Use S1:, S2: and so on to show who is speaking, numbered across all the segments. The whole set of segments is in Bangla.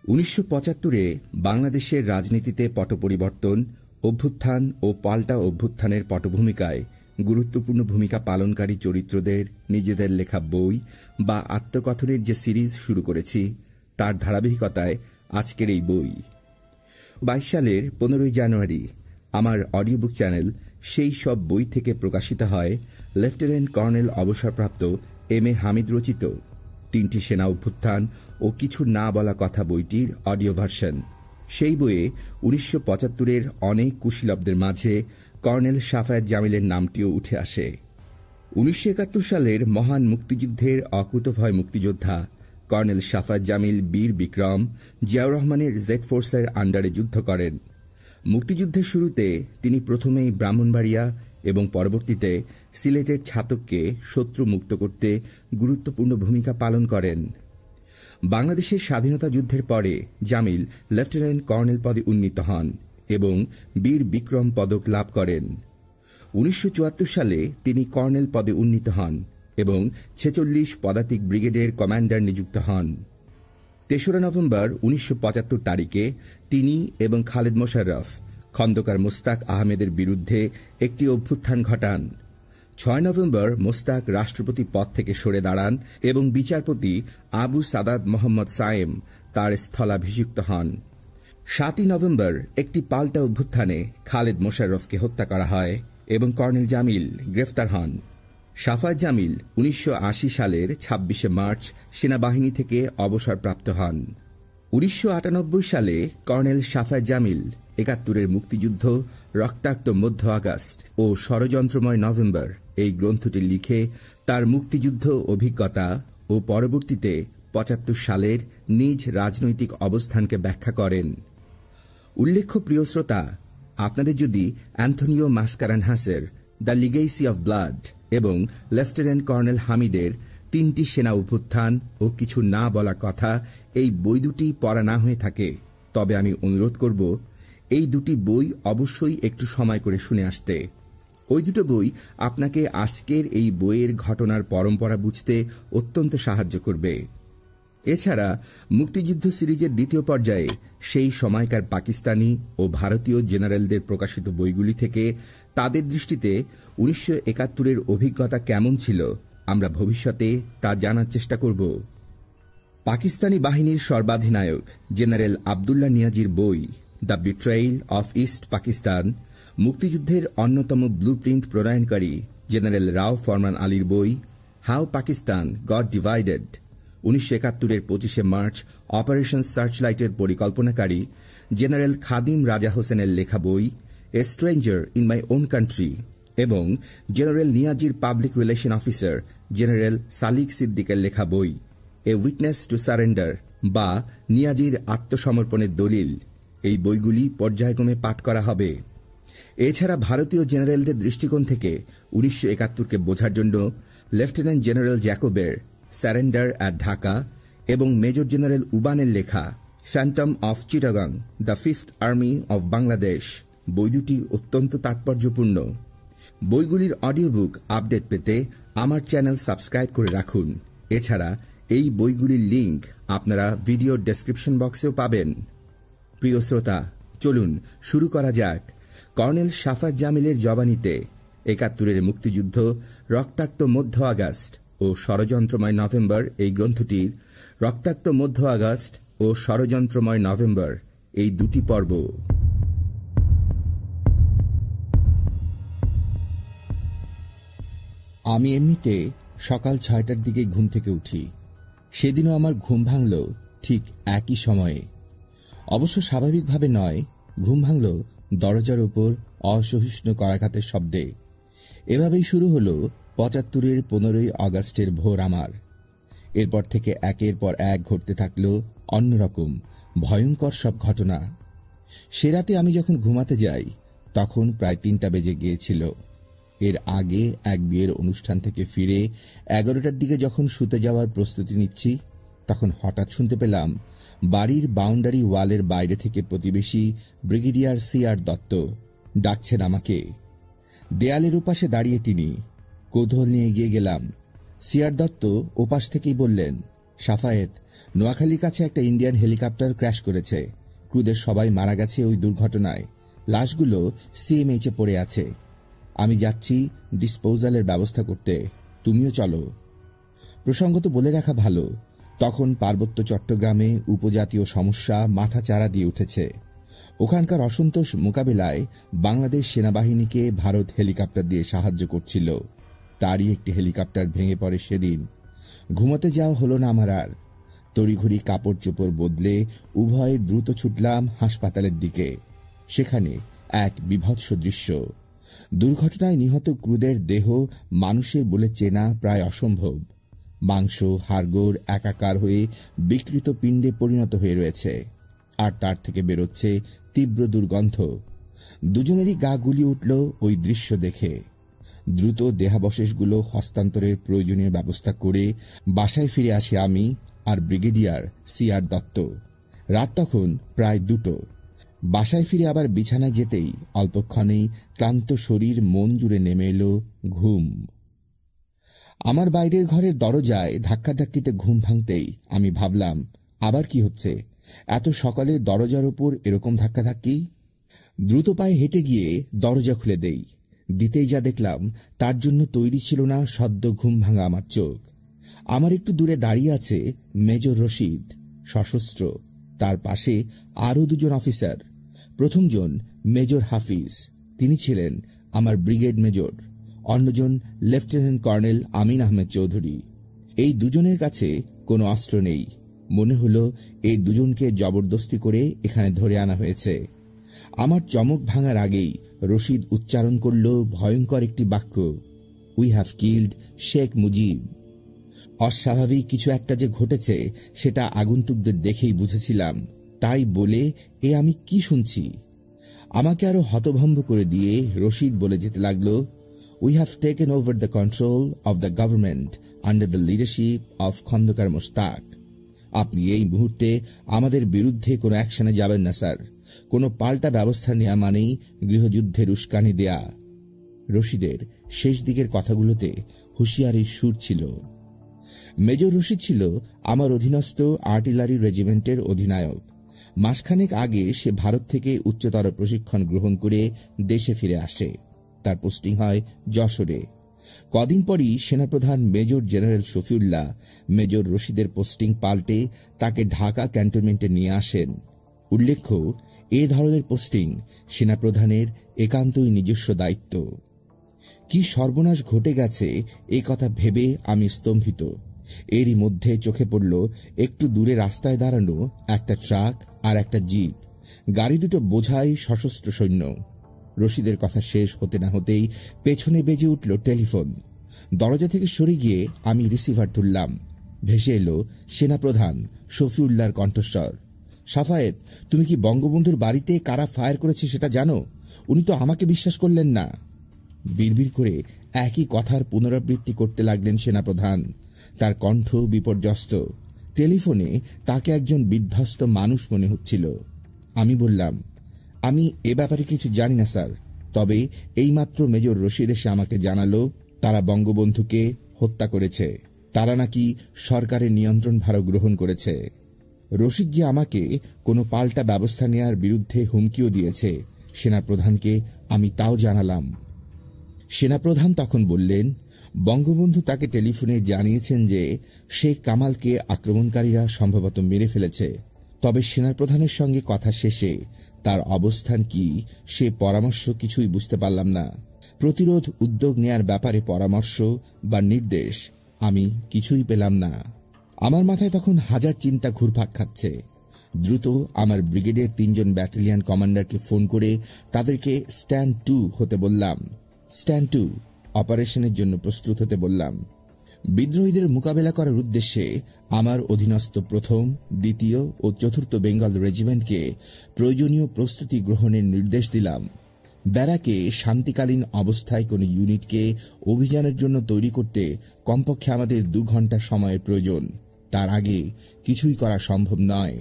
S1: 1975-এ বাংলাদেশের রাজনীতিতে পট পরিবর্তন, অভ্যুত্থান ও পাল্টা অভ্যুত্থানের পটভূমিকায় গুরুত্বপূর্ণ ভূমিকা পালনকারী চরিত্রদের নিজেদের লেখা বই বা আত্মকথনের যে সিরিজ শুরু করেছি, তার ধারাবাহিকতায় আজকের এই বই। 22 সালের 15 জানুয়ারি আমার অডিও বুক চ্যানেল সেই সব বই থেকে প্রকাশিত হয় লেফটেন্যান্ট কর্নেল অবসরপ্রাপ্ত এম এ হামিদ রচিত 3টি সেনা অভ্যুত্থান ও কিছু না বলা কথা বইটির অডিও ভার্সন। সেই বইয়ে 1975-এর অনেক কুশীলবদের মাঝে কর্নেল শাফায়াত জামিলের নামটিও উঠে আসে। 1971 সালের মহান মুক্তিযুদ্ধের অকুতভয় মুক্তিযোদ্ধা কর্নেল শাফায়াত জামিল বীর বিক্রম জিয়াউর রহমানের জেড ফোর্সের আন্ডারে যুদ্ধ করেন। মুক্তিযুদ্ধের শুরুতে তিনি প্রথমেই ব্রাহ্মণবাড়িয়া এবং পরবর্তীতে সিলেটের ছাতককে শত্রু মুক্ত করতে গুরুত্বপূর্ণ ভূমিকা পালন করেন। বাংলাদেশের স্বাধীনতা যুদ্ধের পরে জামিল লেফটেন্যান্ট কর্নেল পদে উন্নীত হন এবং বীর বিক্রম পদক লাভ করেন। 1974 সালে তিনি কর্নেল পদে উন্নীত হন এবং 46 পদাতিক ব্রিগেডের কমান্ডার নিযুক্ত হন। 3রা নভেম্বর 1975 তারিখে তিনি এবং খালেদ মোশাররফ খন্দকার মোস্তাক আহমেদের বিরুদ্ধে একটি অভ্যুত্থান ঘটান। 6 নভেম্বর মোস্তাক রাষ্ট্রপতি পদ থেকে সরে দাঁড়ান এবং বিচারপতি আবু সাদাত মোহাম্মদ সায়েম তার স্থলাভিষিক্ত হন। 7 নভেম্বর একটি পাল্টা অভ্যুত্থানে খালেদ মোশাররফকে হত্যা করা হয় এবং কর্নেল জামিল গ্রেফতার হন। শাফায়াত জামিল 1980 সালের 26 মার্চ সেনাবাহিনী থেকে অবসরপ্রাপ্ত হন। 1998 সালে কর্নেল শাফায়াত জামিল 71-এর মুক্তিযুদ্ধ, রক্তাক্ত মধ্য আগস্ট ও ষড়যন্ত্রময় নভেম্বর এই গ্রন্থটি লিখে তার মুক্তিযুদ্ধ অভিজ্ঞতা ও পরবর্তীতে 75 সালের নিজ রাজনৈতিক অবস্থানকে ব্যাখ্যা করেন। উল্লেখ্য প্রিয় শ্রোতা, আপনাদের যদি অ্যান্থনিও মাসকারেনহাসের দ্য লিগেসি অফ ব্লাড এবং লেফটেন্যান্ট কর্নেল হামিদের 3টি সেনা অভ্যুত্থান ও কিছু না বলা কথা এই বই দুটি পড়া না হয়ে থাকে, তবে আমি অনুরোধ করব এই দুটি বই অবশ্যই একটু সময় করে শুনে আসতে। ওই দুটো বই আপনাকে আজকের এই বইয়ের ঘটনার পরম্পরা বুঝতে অত্যন্ত সাহায্য করবে। এছাড়া মুক্তিযুদ্ধ সিরিজের দ্বিতীয় পর্যায়ে সেই সময়কার পাকিস্তানি ও ভারতীয় জেনারেলদের প্রকাশিত বইগুলি থেকে তাদের দৃষ্টিতে 1971-এর অভিজ্ঞতা কেমন ছিল আমরা ভবিষ্যতে তা জানার চেষ্টা করব। পাকিস্তানি বাহিনীর সর্বাধিনায়ক জেনারেল আবদুল্লাহ নিয়াজির বই the betrayal of east Pakistan, মুক্তিযুদ্ধের অন্যতম ব্লুপ্রিন্ট প্রণয়নকারী জেনারেল রাও ফরমান আলীর বই হাউ পাকিস্তান গট ডিভাইডেড, 1971-এর 25 মার্চ অপারেশন সার্চলাইটের পরিকল্পনাকারী জেনারেল খাদিম রাজা হোসেনের লেখা বই a stranger in my own country এবং জেনারেল নিয়াজির public relation officer general Salik সিদ্দিকের লেখা বই এ উইটনেস টু সারেন্ডার বা নিয়াজির আত্মসমর্পণের দলিল, এই বইগুলি পর্যায়ক্রমে পাঠ করা হবে। এছাড়া ভারতীয় জেনারেলদের দৃষ্টিকোণ থেকে 1971-কে বোঝার জন্য লেফটেন্যান্ট জেনারেল জ্যাকবের সারেন্ডার অ্যাট ঢাকা এবং মেজর জেনারেল উবানের লেখা phantom of Chittagong the 5th army of Bangladesh বই দুটি অত্যন্ত তাৎপর্যপূর্ণ। বইগুলির অডিও বুক আপডেট পেতে আমার চ্যানেল সাবস্ক্রাইব করে রাখুন। এছাড়া এই বইগুলির লিঙ্ক আপনারা ভিডিওর ডেসক্রিপশন বক্সেও পাবেন। প্রিয় শ্রোতা, চলুন শুরু করা যাক কর্নেল শাফায়াত জামিলের জবানিতে 71-এর মুক্তিযুদ্ধ, রক্তাক্ত মধ্য আগস্ট ও ষড়যন্ত্রময় নভেম্বর এই গ্রন্থটির রক্তাক্ত মধ্য আগস্ট ও ষড়যন্ত্রময় নভেম্বর এই দুটি পর্ব। আমি এমনিতে সকাল 6টার দিকে ঘুম থেকে উঠি। সেদিনও আমার ঘুম ভাঙল ঠিক একই সময়ে। অবশ্য স্বাভাবিকভাবে নয়, ঘুম ভাঙল দরজার উপর অসহিষ্ণু করাঘাতের শব্দে। এভাবেই শুরু হল 75-এর 15 আগস্টের ভোর আমার। এরপর থেকে একের পর এক ঘটতে থাকল অন্যরকম ভয়ঙ্কর সব ঘটনা। সে রাতে আমি যখন ঘুমাতে যাই তখন প্রায় 3টা বেজে গিয়েছিল। এর আগে এক বিয়ের অনুষ্ঠান থেকে ফিরে 11টার দিকে যখন শুতে যাওয়ার প্রস্তুতি নিচ্ছি, তখন হঠাৎ শুনতে পেলাম বাড়ির বাউন্ডারি ওয়ালের বাইরে থেকে প্রতিবেশী ব্রিগেডিয়ার সিআর দত্ত ডাকছেন আমাকে। দেয়ালের ওপাশে দাঁড়িয়ে তিনি। কৌতূহল নিয়ে এগিয়ে গেলাম। সিআর দত্ত ওপাশ থেকেই বললেন, সাফায়েত, নোয়াখালীর কাছে একটা ইন্ডিয়ান হেলিকপ্টার ক্র্যাশ করেছে। ক্রুদের সবাই মারা গেছে ওই দুর্ঘটনায়। লাশগুলো সিএমএইচে পড়ে আছে। আমি যাচ্ছি ডিসপোজালের ব্যবস্থা করতে, তুমিও চলো। প্রসঙ্গত বলে রাখা ভালো, তখন পার্বত্য চট্টগ্রামে উপজাতীয় সমস্যা মাথা চাড়া দিয়ে উঠেছে। ওখানকার অসন্তোষ মোকাবিলায় বাংলাদেশ সেনাবাহিনীকে ভারত হেলিকপ্টার দিয়ে সাহায্য করছিল। তারই একটি হেলিকপ্টার ভেঙে পড়ে সেদিন। ঘুমোতে যাওয়া হলো না আমার আর। তড়িঘড়ি কাপড় চোপড় বদলে উভয়ে দ্রুত ছুটলাম হাসপাতালের দিকে। সেখানে এক বীভৎস দৃশ্য। দুর্ঘটনায় নিহত ক্রুদের দেহ মানুষের বলে চেনা প্রায় অসম্ভব। মাংস হাড়গোড় একাকার হয়ে বিকৃত পিণ্ডে পরিণত হয়ে রয়েছে, আর তার থেকে বেরোচ্ছে তীব্র দুর্গন্ধ। দুজনেরই গা গুলিয়ে উঠল ওই দৃশ্য দেখে। দ্রুত দেহাবশেষগুলো হস্তান্তরের প্রয়োজনীয় ব্যবস্থা করে বাসায় ফিরে আসি আমি আর ব্রিগেডিয়ার সিআর দত্ত। রাত তখন প্রায় 2টো। বাসায় ফিরে আবার বিছানায় যেতেই অল্পক্ষণেই ক্লান্ত শরীর মন জুড়ে নেমে এলো ঘুম। আমার বাইরের ঘরের দরজায় ধাক্কাধাক্কিতে ঘুম ভাঙতেই আমি ভাবলাম, আবার কি হচ্ছে? এত সকালে দরজার উপর এরকম ধাক্কাধাক্কি? দ্রুত পায়ে হেঁটে গিয়ে দরজা খুলে দেই। দিতেই যা দেখলাম তার জন্য তৈরি ছিল না সদ্য ঘুম ভাঙা আমার চোখ। আমার একটু দূরে দাঁড়িয়ে আছে মেজর রশিদ, সশস্ত্র। তার পাশে আরও 2জন অফিসার। প্রথমজন মেজর হাফিজ, তিনি ছিলেন আমার ব্রিগেড মেজর। অন্যজন লেফটেন্যান্ট কর্নেল আমিন আহমেদ চৌধুরী। এই দুজনের কাছে কোনো অস্ত্র নেই। মনে হলো এই দুজনকে জবরদস্তি করে এখানে ধরে আনা হয়েছে। আমার চমক ভাঙার আগেই রশিদ উচ্চারণ করল ভয়ঙ্কর একটি বাক্য, we have killed Sheikh Mujib. অস্বাভাবিক কিছু একটা যে ঘটেছে সেটা আগন্তুকদের দেখেই বুঝেছিলাম। তাই বলে এ আমি কি শুনছি? আমাকে আরো হতভম্ব করে দিয়ে রশিদ বলে যেতে লাগলো, we have taken over the control of the government under the leadership of Khondaker Mostaq. আপনি এই মুহূর্তে আমাদের বিরুদ্ধে কোনো অ্যাকশনে যাবেন না স্যার। কোনো পাল্টা ব্যবস্থা নেওয়া মানেই গৃহযুদ্ধের উস্কানি দেয়া। রশিদের শেষ দিকের কথাগুলোতে হুঁশিয়ারির সুর ছিল। মেজর রশিদ ছিল আমার অধীনস্থ আর্টিলারি রেজিমেন্টের অধিনায়ক। মাসখানেক আগে সে ভারত থেকে উচ্চতর প্রশিক্ষণ গ্রহণ করে দেশে ফিরে আসে। তার পোস্টিং হয় যশোরে। কদিন পরই সেনাপ্রধান মেজর জেনারেল শফিউল্লাহ মেজর রশিদের পোস্টিং পাল্টে তাকে ঢাকা ক্যান্টনমেন্টে নিয়ে আসেন। উল্লেখ্য, এ ধরনের পোস্টিং সেনাপ্রধানের একান্তই নিজস্ব দায়িত্ব। কি সর্বনাশ ঘটে গেছে এ কথা ভেবে আমি স্তম্ভিত। এরই মধ্যে চোখে পড়ল একটু দূরে রাস্তায় দাঁড়ানো একটা ট্রাক আর একটা জিপ। গাড়ি দুটো বোঝাই সশস্ত্র সৈন্য। রশিদের কথা শেষ হতে না হতেই পেছনে বেজে উঠল টেলিফোন। দরজা থেকে সরে গিয়ে আমি রিসিভার তুললাম। ভেসে এলো সেনাপ্রধান শফিউল্লাহর কণ্ঠস্বর, সাফায়েত, তুমি কি বঙ্গবন্ধুর বাড়িতে কারা ফায়ার করেছে সেটা জানো? উনি তো আমাকে বিশ্বাস করলেন না। বিড়বিড় করে একই কথার পুনরাবৃত্তি করতে লাগলেন সেনাপ্রধান। তার কণ্ঠ বিপর্যস্ত। টেলিফোনে তাকে একজন বিধ্বস্ত মানুষ মনে হচ্ছিল। আমি বললাম, আমি এ ব্যাপারে কিছু জানি না স্যার, তবে এইমাত্র মেজর রশিদ এসে আমাকে জানালো তারা বঙ্গবন্ধুকে হত্যা করেছে। তারা নাকি সরকারের নিয়ন্ত্রণ ভার গ্রহণ করেছে। রশিদ যে আমাকে কোনো পাল্টা ব্যবস্থা নেয়ার বিরুদ্ধে হুমকিও দিয়েছে সেনাপ্রধানকে আমি তাও জানালাম। সেনাপ্রধান তখন বললেন, বঙ্গবন্ধু তাকে টেলিফোনে জানিয়েছেন যে শেখ কামালকে আক্রমণকারীরা সম্ভবত মেরে ফেলেছে। তবে সেনাপ্রধানের সঙ্গে কথা শেষে তার অবস্থান কি সে পরামর্শ কিছুই বুঝতে পারলাম না। প্রতিরোধ উদ্যোগ নেয়ার ব্যাপারে পরামর্শ বা নির্দেশ আমি কিছুই পেলাম না। আমার মাথায় তখন হাজার চিন্তা ঘুরপাক খাচ্ছে। দ্রুত আমার ব্রিগেডের 3জন ব্যাটালিয়ন কমান্ডারকে ফোন করে তাদেরকে স্ট্যান্ড 2 হতে বললাম। স্ট্যান্ড 2 অপারেশনের জন্য প্রস্তুত হতে বললাম। বিদ্রোহীদের মোকাবেলা করার উদ্দেশ্যে আমার অধীনস্থ 1ম, 2য় ও 4র্থ বেঙ্গল রেজিমেন্টকে প্রয়োজনীয় প্রস্তুতি গ্রহণের নির্দেশ দিলাম। ব্যারাকে শান্তিকালীন অবস্থায় কোনো ইউনিটকে অভিযানের জন্য তৈরি করতে কমপক্ষে আমাদের 2 ঘন্টা সময়ের প্রয়োজন। তার আগে কিছুই করা সম্ভব নয়।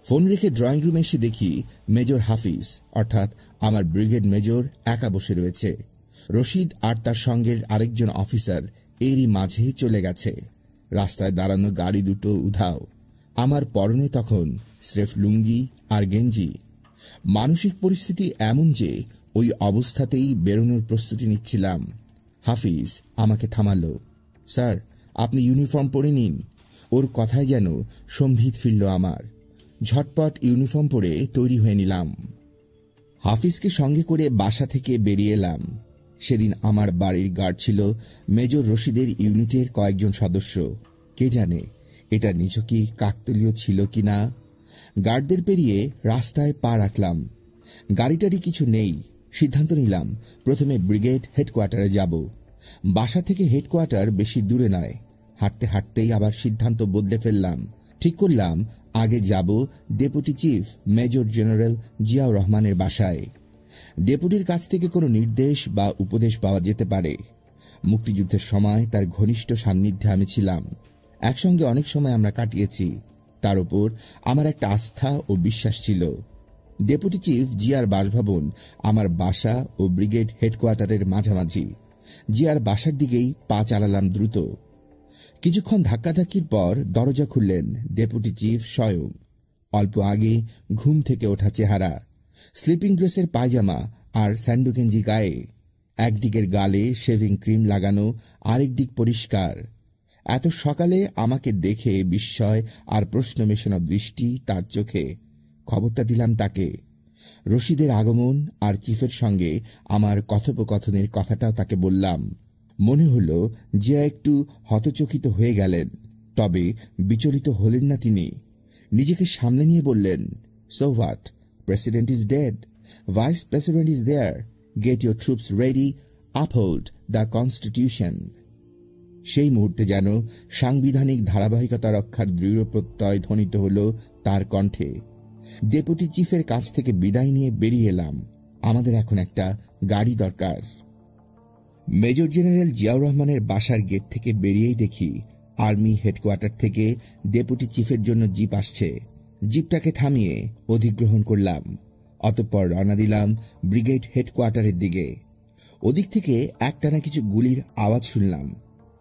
S1: ফোন রেখে ড্রয়িং রুমে এসে দেখি মেজর হাফিজ অর্থাৎ আমার ব্রিগেড মেজর একা বসে রয়েছে। রশিদ আর তার সঙ্গের আরেকজন অফিসার এরই মাঝেই চলে গেছে। রাস্তায় দাঁড়ানো গাড়ি দুটো উধাও। আমার পরনে তখন স্রেফ লুঙ্গি আর গেঞ্জি। মানসিক পরিস্থিতি এমন যে ওই অবস্থাতেই বেরোনোর প্রস্তুতি নিচ্ছিলাম। হাফিজ আমাকে থামালো। স্যার, আপনি ইউনিফর্ম পরে নিন। ওর কথায় যেন সম্ভিত ফিরল আমার। ঝটপট ইউনিফর্ম পরে তৈরি হয়ে নিলাম। হাফিজকে সঙ্গে করে বাসা থেকে বেরিয়ে এলাম। সেদিন আমার বাড়ির গার্ড ছিল মেজর রশিদের ইউনিটের কয়েকজন সদস্য। কে জানে এটা নিছকই কাকতালীয় ছিল কিনা। গার্ডদের পেরিয়ে রাস্তায় পা রাখলাম। গাড়িটারি কিছু নেই। সিদ্ধান্ত নিলাম প্রথমে ব্রিগেড হেডকোয়ার্টারে যাব। বাসা থেকে হেডকোয়ার্টার বেশি দূরে নয়। হাঁটতে হাঁটতেই আবার সিদ্ধান্ত বদলে ফেললাম। ঠিক করলাম আগে যাব deputy chief major general Ziaur রহমানের বাসায়। ডেপুটির কাছ থেকে কোনো নির্দেশ বা উপদেশ পাওয়া যেতে পারে। মুক্তিযুদ্ধের সময় তার ঘনিষ্ঠ সান্নিধ্যে আমি ছিলাম। একসঙ্গে অনেক সময় আমরা কাটিয়েছি। তার উপর আমার একটা আস্থা ও বিশ্বাস ছিল। ডেপুটি চিফ জিয়ার বাসভবন আমার বাসা ও ব্রিগেড হেডকোয়ার্টারের মাঝামাঝি। জিয়ার বাসার দিকেই পা চালালাম দ্রুত। কিছুক্ষণ ধাক্কাধাক্কির পর দরজা খুললেন ডেপুটি চিফ স্বয়ং। অল্প আগে ঘুম থেকে ওঠা চেহারা, স্লিপিং ড্রেসের পায়জামা আর স্যান্ডো গেঞ্জি গায়ে। একদিকের গালে শেভিং ক্রিম লাগানো, আরেক দিক পরিষ্কার। এত সকালে আমাকে দেখে বিস্ময় আর প্রশ্ন মেশানো দৃষ্টি তার চোখে। খবরটা দিলাম তাকে। রশিদের আগমন আর চিফের সঙ্গে আমার কথোপকথনের কথাটাও তাকে বললাম। মনে হল যে একটু হতচকিত হয়ে গেলেন, তবে বিচলিত হলেন না তিনি। নিজেকে সামনে নিয়ে বললেন, so what, president is dead, vice president is there, get your troops ready, uphold the constitution. সেই মুহূর্তে যেন সাংবিধানিক ধারাবাহিকতা রক্ষার দৃঢ় প্রত্যয় ধ্বনিত হল তার কণ্ঠে। ডেপুটি চিফের কাছ থেকে বিদায় নিয়ে বেরিয়ে এলাম। আমাদের এখন একটা গাড়ি দরকার। মেজর জেনারেল জিয়াউর রহমানের বাসার গেট থেকে বেরিয়েই দেখি আর্মি হেডকোয়ার্টার থেকে ডেপুটি চিফের জন্য জিপ আসছে। জিপটাকে থামিয়ে অধিগ্রহণ করলাম। অতঃপর রওনা দিলাম ব্রিগেড হেডকোয়ার্টারের দিকে। ওদিক থেকে একটানা কিছু গুলির আওয়াজ শুনলাম।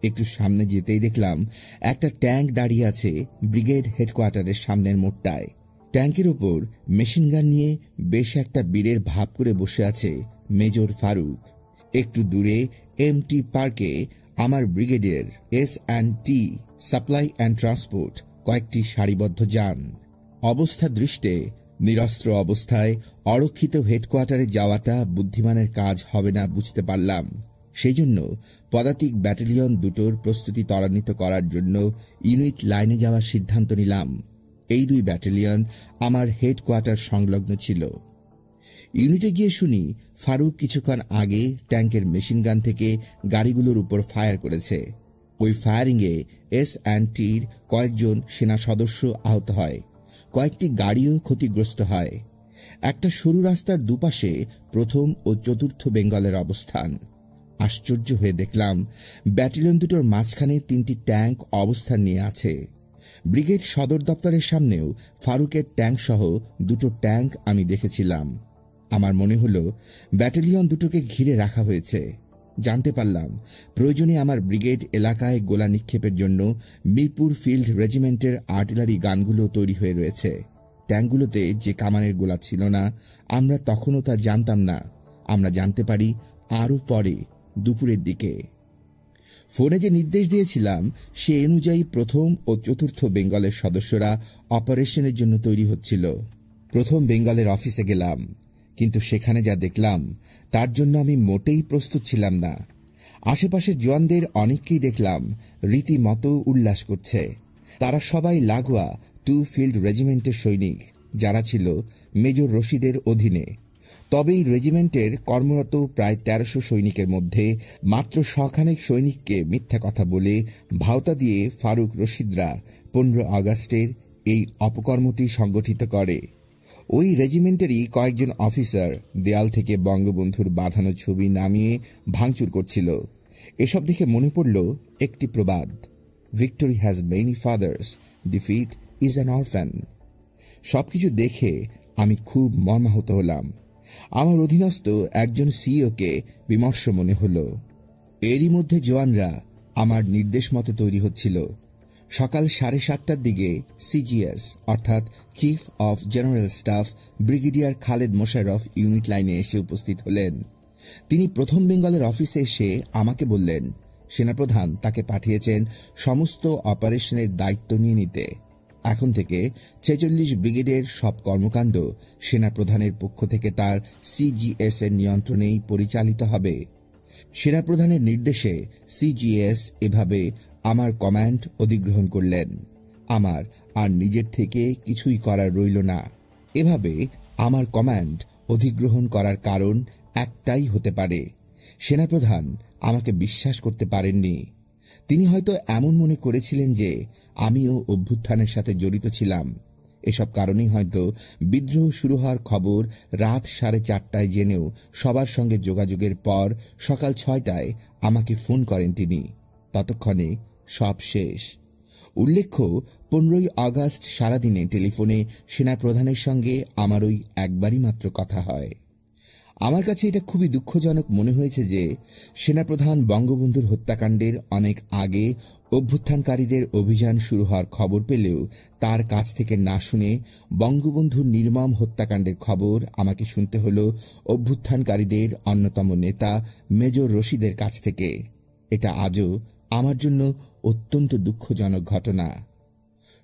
S1: একটু সামনে যেতেই দেখলাম একটা ট্যাঙ্ক দাঁড়িয়ে আছে ব্রিগেড হেডকোয়ার্টারের সামনের মোড়টায়। ট্যাঙ্কের ওপর মেশিনগান নিয়ে বেশ একটা বীরের ভাব করে বসে আছে মেজর ফারুক। একটু দূরে এমটি পার্কে আমার ব্রিগেডের S&T সাপ্লাই অ্যান্ড ট্রান্সপোর্ট কয়েকটি সারিবদ্ধ যান। অবস্থা দৃষ্টে নিরস্ত্র অবস্থায় অরক্ষিত হেডকোয়ার্টারে যাওয়াটা বুদ্ধিমানের কাজ হবে না বুঝতে পারলাম। সেই জন্য পদাতিক ব্যাটালিয়ন দুটোর প্রস্তুতি ত্বরান্বিত করার জন্য ইউনিট লাইনে যাওয়ার সিদ্ধান্ত নিলাম। এই দুই ব্যাটালিয়ন আমার হেডকোয়ার্টার সংলগ্ন ছিল। ইউনিটে গিয়ে শুনি ফারুক কিছুক্ষণ আগে ট্যাঙ্কের মেশিনগান থেকে গাড়িগুলোর উপর ফায়ার করেছে। ওই ফায়ারিংয়ে S&Tর কয়েকজন সেনা সদস্য আহত হয়, কয়েকটি গাড়িও ক্ষতিগ্রস্ত হয়। একটা সরু রাস্তার দুপাশে প্রথম ও চতুর্থ বেঙ্গলের অবস্থান। আশ্চর্য হয়ে দেখলাম ব্যাটালিয়ন দুটোর মাঝখানে তিনটি ট্যাঙ্ক অবস্থান নিয়ে আছে। ব্রিগেড সদর দপ্তরের সামনেও ফারুকের ট্যাঙ্ক সহ দুটো ট্যাঙ্ক আমি দেখেছিলাম। আমার মনে হলো ব্যাটালিয়ন দুটোকে ঘিরে রাখা হয়েছে। জানতে পারলাম প্রয়োজনে আমার ব্রিগেড এলাকায় গোলা নিক্ষেপের জন্য মিরপুর ফিল্ড রেজিমেন্টের আর্টিলারি গানগুলো তৈরি হয়ে রয়েছে। ট্যাঙ্কগুলোতে যে কামানের গোলা ছিল না, আমরা তখনও তা জানতাম না। আমরা জানতে পারি আরও পরে, দুপুরের দিকে। ফোনে যে নির্দেশ দিয়েছিলাম সে অনুযায়ী প্রথম ও চতুর্থ বেঙ্গলের সদস্যরা অপারেশনের জন্য তৈরি হচ্ছিল। প্রথম বেঙ্গলের অফিসে গেলাম, কিন্তু সেখানে যা দেখলাম তার জন্য আমি মোটেই প্রস্তুত ছিলাম না। আশেপাশের জওয়ানদের অনেককেই দেখলাম রীতিমতো উল্লাস করছে। তারা সবাই লাগোয়া 2 ফিল্ড রেজিমেন্টের সৈনিক, যারা ছিল মেজর রশিদের অধীনে। তবে এই রেজিমেন্টের কর্মরত প্রায় 1300 সৈনিকের মধ্যে মাত্র 100 সৈনিককে মিথ্যা কথা বলে ভাওতা দিয়ে ফারুক রশিদরা 15 আগস্টের এই অপকর্মটি সংগঠিত করে। ওই রেজিমেন্টেরই কয়েকজন অফিসার দেয়াল থেকে বঙ্গবন্ধুর বাঁধানো ছবি নামিয়ে ভাঙচুর করছিল। এসব দেখে মনে পড়ল একটি প্রবাদ, victory has many father's, defeat is an orphan. সবকিছু দেখে আমি খুব মর্মাহত হলাম। আমার অধীনস্থ একজন সিইওকে বিমর্ষ মনে হল। এরই মধ্যে জওয়ানরা আমার নির্দেশ মতো তৈরি হচ্ছিল। সকাল 7:30টার দিকে সিজিএস অর্থাৎ chief of general staff brigadier Khaled Mosharraf unit লাইনে এসে উপস্থিত হলেন। তিনি প্রথম বেঙ্গলের অফিসে এসে আমাকে বললেন, সেনাপ্রধান তাকে পাঠিয়েছেন সমস্ত অপারেশনের দায়িত্ব নিয়ে নিতে। এখন থেকে 46 ব্রিগেডের সব কর্মকাণ্ড সেনাপ্রধানের পক্ষ থেকে তার সিজিএস এর নিয়ন্ত্রণেই পরিচালিত হবে। সেনাপ্রধানের নির্দেশে সিজিএস এভাবে আমার কমান্ড অধিগ্রহণ করলেন। আমার আর নিজের থেকে কিছুই করার রইল না। এভাবে আমার কমান্ড অধিগ্রহণ করার কারণ একটাই হতে পারে, সেনাপ্রধান আমাকে বিশ্বাস করতে পারেননি। তিনি হয়তো এমন মনে করেছিলেন যে আমিও অভ্যুত্থানের সাথে জড়িত ছিলাম। এসব কারণেই হয়তো বিদ্রোহ শুরু হওয়ার খবর রাত 4:30টায় জেনেও সবার সঙ্গে যোগাযোগের পর সকাল 6টায় আমাকে ফোন করেন তিনি। ততক্ষণে সব শেষ। উল্লেখ্য, 15ই আগস্ট সারাদিনে টেলিফোনে সেনাপ্রধানের সঙ্গে আমার ওই একবারই মাত্র কথা হয়। আমার কাছে এটা খুবই দুঃখজনক মনে হয়েছে যে সেনাপ্রধান বঙ্গবন্ধুর হত্যাকাণ্ডের অনেক আগে অভ্যুত্থানকারীদের অভিযান শুরু হওয়ার খবর পেলেও তার কাছ থেকে না শুনে বঙ্গবন্ধুর নির্মম হত্যাকাণ্ডের খবর আমাকে শুনতে হল অভ্যুত্থানকারীদের অন্যতম নেতা মেজর রশিদের কাছ থেকে। এটা আজও আমার জন্য অত্যন্ত দুঃখজনক ঘটনা।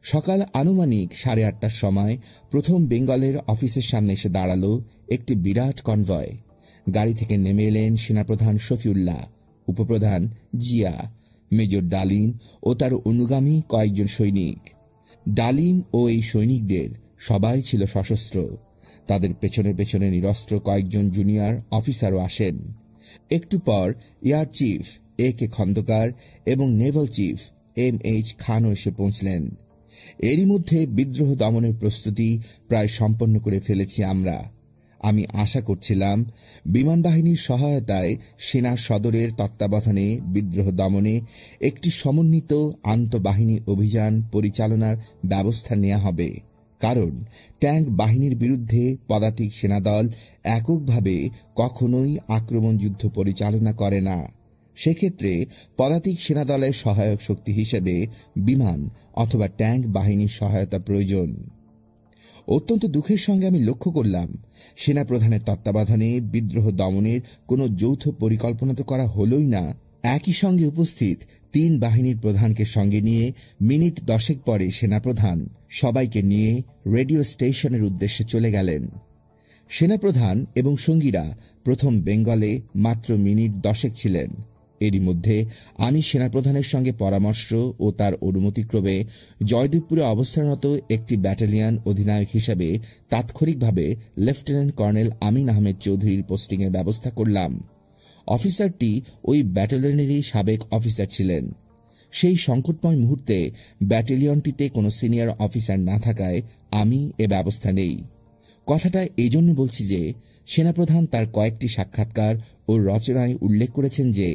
S1: সকাল আনুমানিক 8:30টার সময় প্রথম বেঙ্গলের অফিসের সামনে এসে দাঁড়ালো একটি বিরাট কনভয়। গাড়ি থেকে নেমে এলেন সেনাপ্রধান শফিউল্লাহ, উপপ্রধান জিয়া, মেজর ডালিম ও তার অনুগামী কয়েকজন সৈনিক। ডালিম ও এই সৈনিকদের সবাই ছিল সশস্ত্র। তাদের পেছনে পেছনে নিরস্ত্র কয়েকজন জুনিয়র অফিসারও আসেন। একটু পর এয়ার চিফ A.K. খন্দকার এবং নেভাল চিফ M.H. খানও এসে পৌঁছলেন। এরই মধ্যে বিদ্রোহ দমনের প্রস্তুতি প্রায় সম্পন্ন করে ফেলেছি আমরা। আমি আশা করছিলাম বিমান বাহিনীর সহায়তায় সেনা সদরের তত্ত্বাবধানে বিদ্রোহ দমনে একটি সমন্বিত আন্তঃবাহিনী অভিযান পরিচালনার ব্যবস্থা নেওয়া হবে। কারণ ট্যাঙ্ক বাহিনীর বিরুদ্ধে পদাতিক সেনাদল এককভাবে কখনোই আক্রমণ যুদ্ধ পরিচালনা করে না। সেক্ষেত্রে পদাতিক সেনাদলের সহায়ক শক্তি হিসেবে বিমান অথবা ট্যাঙ্ক বাহিনীর সহায়তা প্রয়োজন। অত্যন্ত দুঃখের সঙ্গে আমি লক্ষ্য করলাম, সেনাপ্রধানের তত্ত্বাবধানে বিদ্রোহ দমনের কোনো যৌথ পরিকল্পনা তো করা হলই না, একই সঙ্গে উপস্থিত 3 বাহিনীর প্রধানকে সঙ্গে নিয়ে মিনিট 10 পরে সেনাপ্রধান সবাইকে নিয়ে রেডিও স্টেশনের উদ্দেশ্যে চলে গেলেন। সেনাপ্রধান এবং সঙ্গীরা প্রথম বেঙ্গলে মাত্র মিনিট 10 ছিলেন। এরই মধ্যে আমি সেনাপ্রধানের সঙ্গে পরামর্শ ও তার অনুমতিক্রমে জয়দেবপুরে অবস্থানরত একটি ব্যাটালিয়ন অধিনায়ক হিসেবে তাৎক্ষণিকভাবে লেফটেন্যান্ট কর্নেল আমিন আহমেদ চৌধুরীর পোস্টিংয়ের ব্যবস্থা করলাম। অফিসারটি ওই ব্যাটালিয়নেরই সাবেক অফিসার ছিলেন। সেই সংকটময় মুহূর্তে ব্যাটালিয়নটিতে কোনো সিনিয়র অফিসার না থাকায় আমি এ ব্যবস্থা নেই। কথাটা এজন্য বলছি যে সেনাপ্রধান তার কয়েকটি সাক্ষাৎকার ও রচনায় উল্লেখ করেছেন যে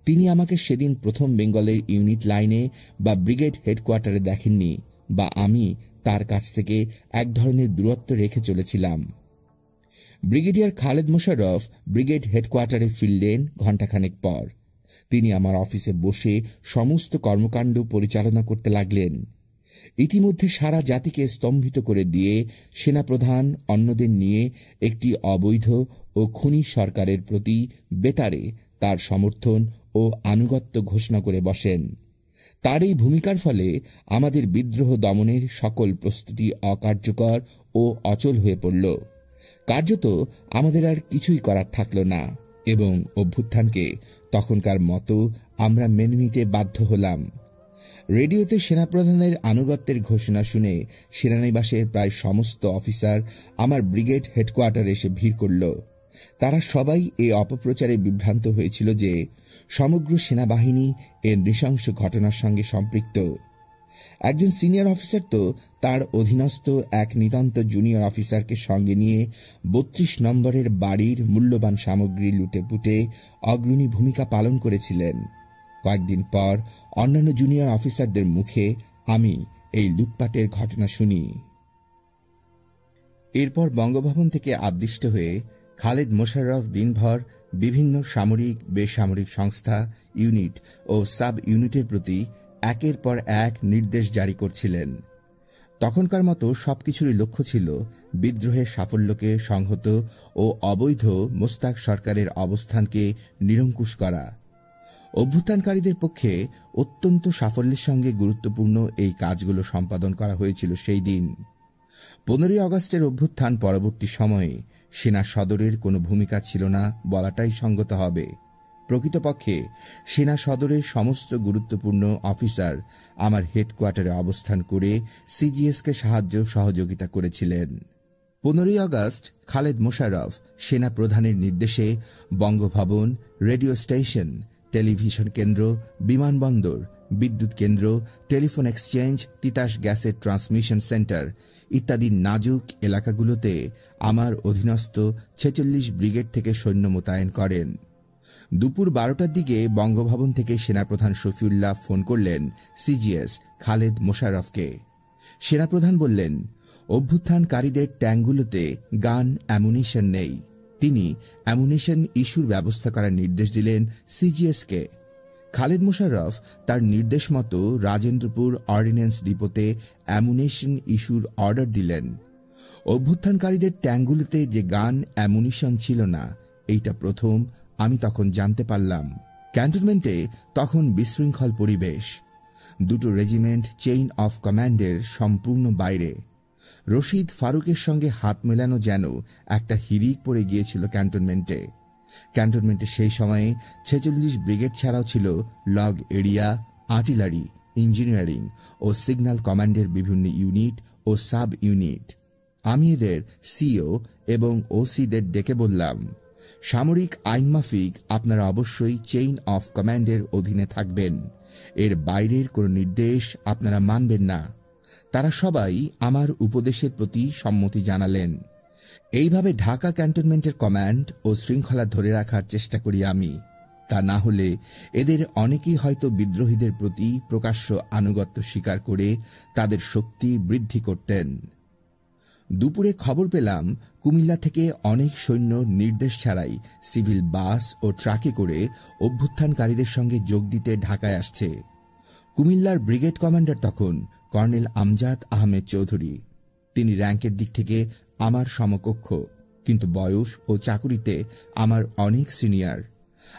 S1: তিনি আমাকে সেদিন প্রথম বেঙ্গলের ইউনিট লাইনে বা ব্রিগেড হেডকোয়ার্টারে দেখেননি, বা আমি তার কাছ থেকে এক ধরনের দূরত্ব রেখে চলেছিলাম। ব্রিগেডিয়ার খালেদ মোশাররফ ব্রিগেড হেডকোয়ার্টারে ফিরলেন ঘণ্টাখানেক পর। তিনি আমার অফিসে বসে সমস্ত কর্মকাণ্ড পরিচালনা করতে লাগলেন। ইতিমধ্যে সারা জাতিকে স্তম্ভিত করে দিয়ে সেনাপ্রধান অন্যদের নিয়ে একটি অবৈধ ও খুনি সরকারের প্রতি বেতারে তার সমর্থন ও আনুগত্য ঘোষণা করে বসেন। তার এই ভূমিকার ফলে আমাদের বিদ্রোহ দমনের সকল প্রস্তুতি অকার্যকর ও অচল হয়ে পড়ল। কার্যত আমাদের আর কিছুই করার থাকল না এবং অভ্যুত্থানকে তখনকার মতো আমরা মেনে নিতে বাধ্য হলাম। রেডিওতে সেনাপ্রধানের আনুগত্যের ঘোষণা শুনে সেনানিবাসের প্রায় সমস্ত অফিসার আমার ব্রিগেড হেডকোয়ার্টারে এসে ভিড় করল। তারা সবাই এই অপপ্রচারে বিভ্রান্ত হয়েছিল যে সমগ্র সেনাবাহিনী এর নৃশংস ঘটনার সঙ্গে সম্পৃক্ত। একজন সিনিয়র অফিসার তো তার অধীনস্থ এক নিতান্ত জুনিয়র অফিসারকে সঙ্গে নিয়ে 32 নম্বরের বাড়ির মূল্যবান সামগ্রী লুটে পুটে অগ্রণী ভূমিকা পালন করেছিলেন। কয়েকদিন পর অন্যান্য জুনিয়র অফিসারদের মুখে আমি এই লুটপাটের ঘটনা শুনি। এরপর বঙ্গভবন থেকে আদিষ্ট হয়ে খালেদ মোশাররফ দিনভর বিভিন্ন সামরিক বেসামরিক সংস্থা, ইউনিট ও সাব ইউনিটের প্রতি একের পর এক নির্দেশ জারি করছিলেন। তখনকার মতো সবকিছুরই লক্ষ্য ছিল বিদ্রোহের সাফল্যকে সংহত ও অবৈধ মোস্তাক সরকারের অবস্থানকে নিরঙ্কুশ করা। অভ্যুত্থানকারীদের পক্ষে অত্যন্ত সাফল্যের সঙ্গে গুরুত্বপূর্ণ এই কাজগুলো সম্পাদন করা হয়েছিল সেই দিন। 15 আগস্টের অভ্যুত্থান পরবর্তী সময়ে সেনা সদরের কোনো ভূমিকা ছিল না বলাটাই সঙ্গত হবে। প্রকৃতপক্ষে সেনা সদরের সমস্ত গুরুত্বপূর্ণ অফিসার আমার হেডকোয়ার্টারে অবস্থান করে সিজিএসকে সাহায্য সহযোগিতা করেছিলেন। 15 আগস্ট খালেদ মোশাররফ সেনা প্রধানের নির্দেশে বঙ্গভবন, রেডিও স্টেশন, টেলিভিশন কেন্দ্র, বিমানবন্দর, বিদ্যুৎ কেন্দ্র, টেলিফোন এক্সচেঞ্জ, তিতাস গ্যাসের ট্রান্সমিশন সেন্টার ইত্যাদি নাজুক এলাকাগুলোতে আমার অধীনস্থ 46 ব্রিগেড থেকে সৈন্য মোতায়েন করেন। দুপুর 12টার দিকে বঙ্গভবন থেকে সেনাপ্রধান শফিউল্লাহ ফোন করলেন সিজিএস খালেদ মোশাররফকে। সেনাপ্রধান বললেন, অভ্যুত্থানকারীদের ট্যাঙ্কগুলোতে গান অ্যামুনিশন নেই। তিনি অ্যামুনিশন ইস্যুর ব্যবস্থা করার নির্দেশ দিলেন সিজিএসকে। খালেদ মোশাররফ তার নির্দেশ মতো রাজেন্দ্রপুর অর্ডিন্যান্স ডিপোতে অ্যামুনিশন ইস্যুর অর্ডার দিলেন। অভ্যুত্থানকারীদের ট্যাঙ্কগুলোতে যে গান অ্যামুনিশন ছিল না, এইটা প্রথম আমি তখন জানতে পারলাম। ক্যান্টনমেন্টে তখন বিশৃঙ্খল পরিবেশ। দুটো রেজিমেন্ট চেইন অফ কমান্ডের সম্পূর্ণ বাইরে। রশিদ ফারুকের সঙ্গে হাত মেলানো যেন একটা হিড়িক পড়ে গিয়েছিল ক্যান্টনমেন্টে। ক্যান্টনমেন্টে সেই সময়ে 46 ব্রিগেড ছাড়াও ছিল লগ এরিয়া, আর্টিলারি, ইঞ্জিনিয়ারিং ও সিগন্যাল কমান্ডের বিভিন্ন ইউনিট ও সাব ইউনিট। আমি এদের সিও এবং ওসিদের ডেকে বললাম, সামরিক আইন মাফিক আপনারা অবশ্যই চেইন অফ কমান্ডের অধীনে থাকবেন। এর বাইরের কোনো নির্দেশ আপনারা মানবেন না। তারা সবাই আমার উপদেশের প্রতি সম্মতি জানালেন। এইভাবে ঢাকা ক্যান্টনমেন্টের কমান্ড ও শৃঙ্খলা ধরে রাখার চেষ্টা করি আমি। তা না হলে এদের অনেকেই হয়তো বিদ্রোহীদের প্রতি প্রকাশ্য আনুগত্য স্বীকার করে তাদের শক্তি বৃদ্ধি করতেন। দুপুরে খবর পেলাম কুমিল্লা থেকে অনেক সৈন্য নির্দেশ ছাড়াই সিভিল বাস ও ট্রাকে করে অভ্যুত্থানকারীদের সঙ্গে যোগ দিতে ঢাকায় আসছে। কুমিল্লার ব্রিগেড কমান্ডার তখন কর্নেল আমজাদ আহমেদ চৌধুরী। তিনি র্যাঙ্কের দিক থেকে আমার সমকক্ষ, কিন্তু বয়স ও চাকুরিতে আমার অনেক সিনিয়র।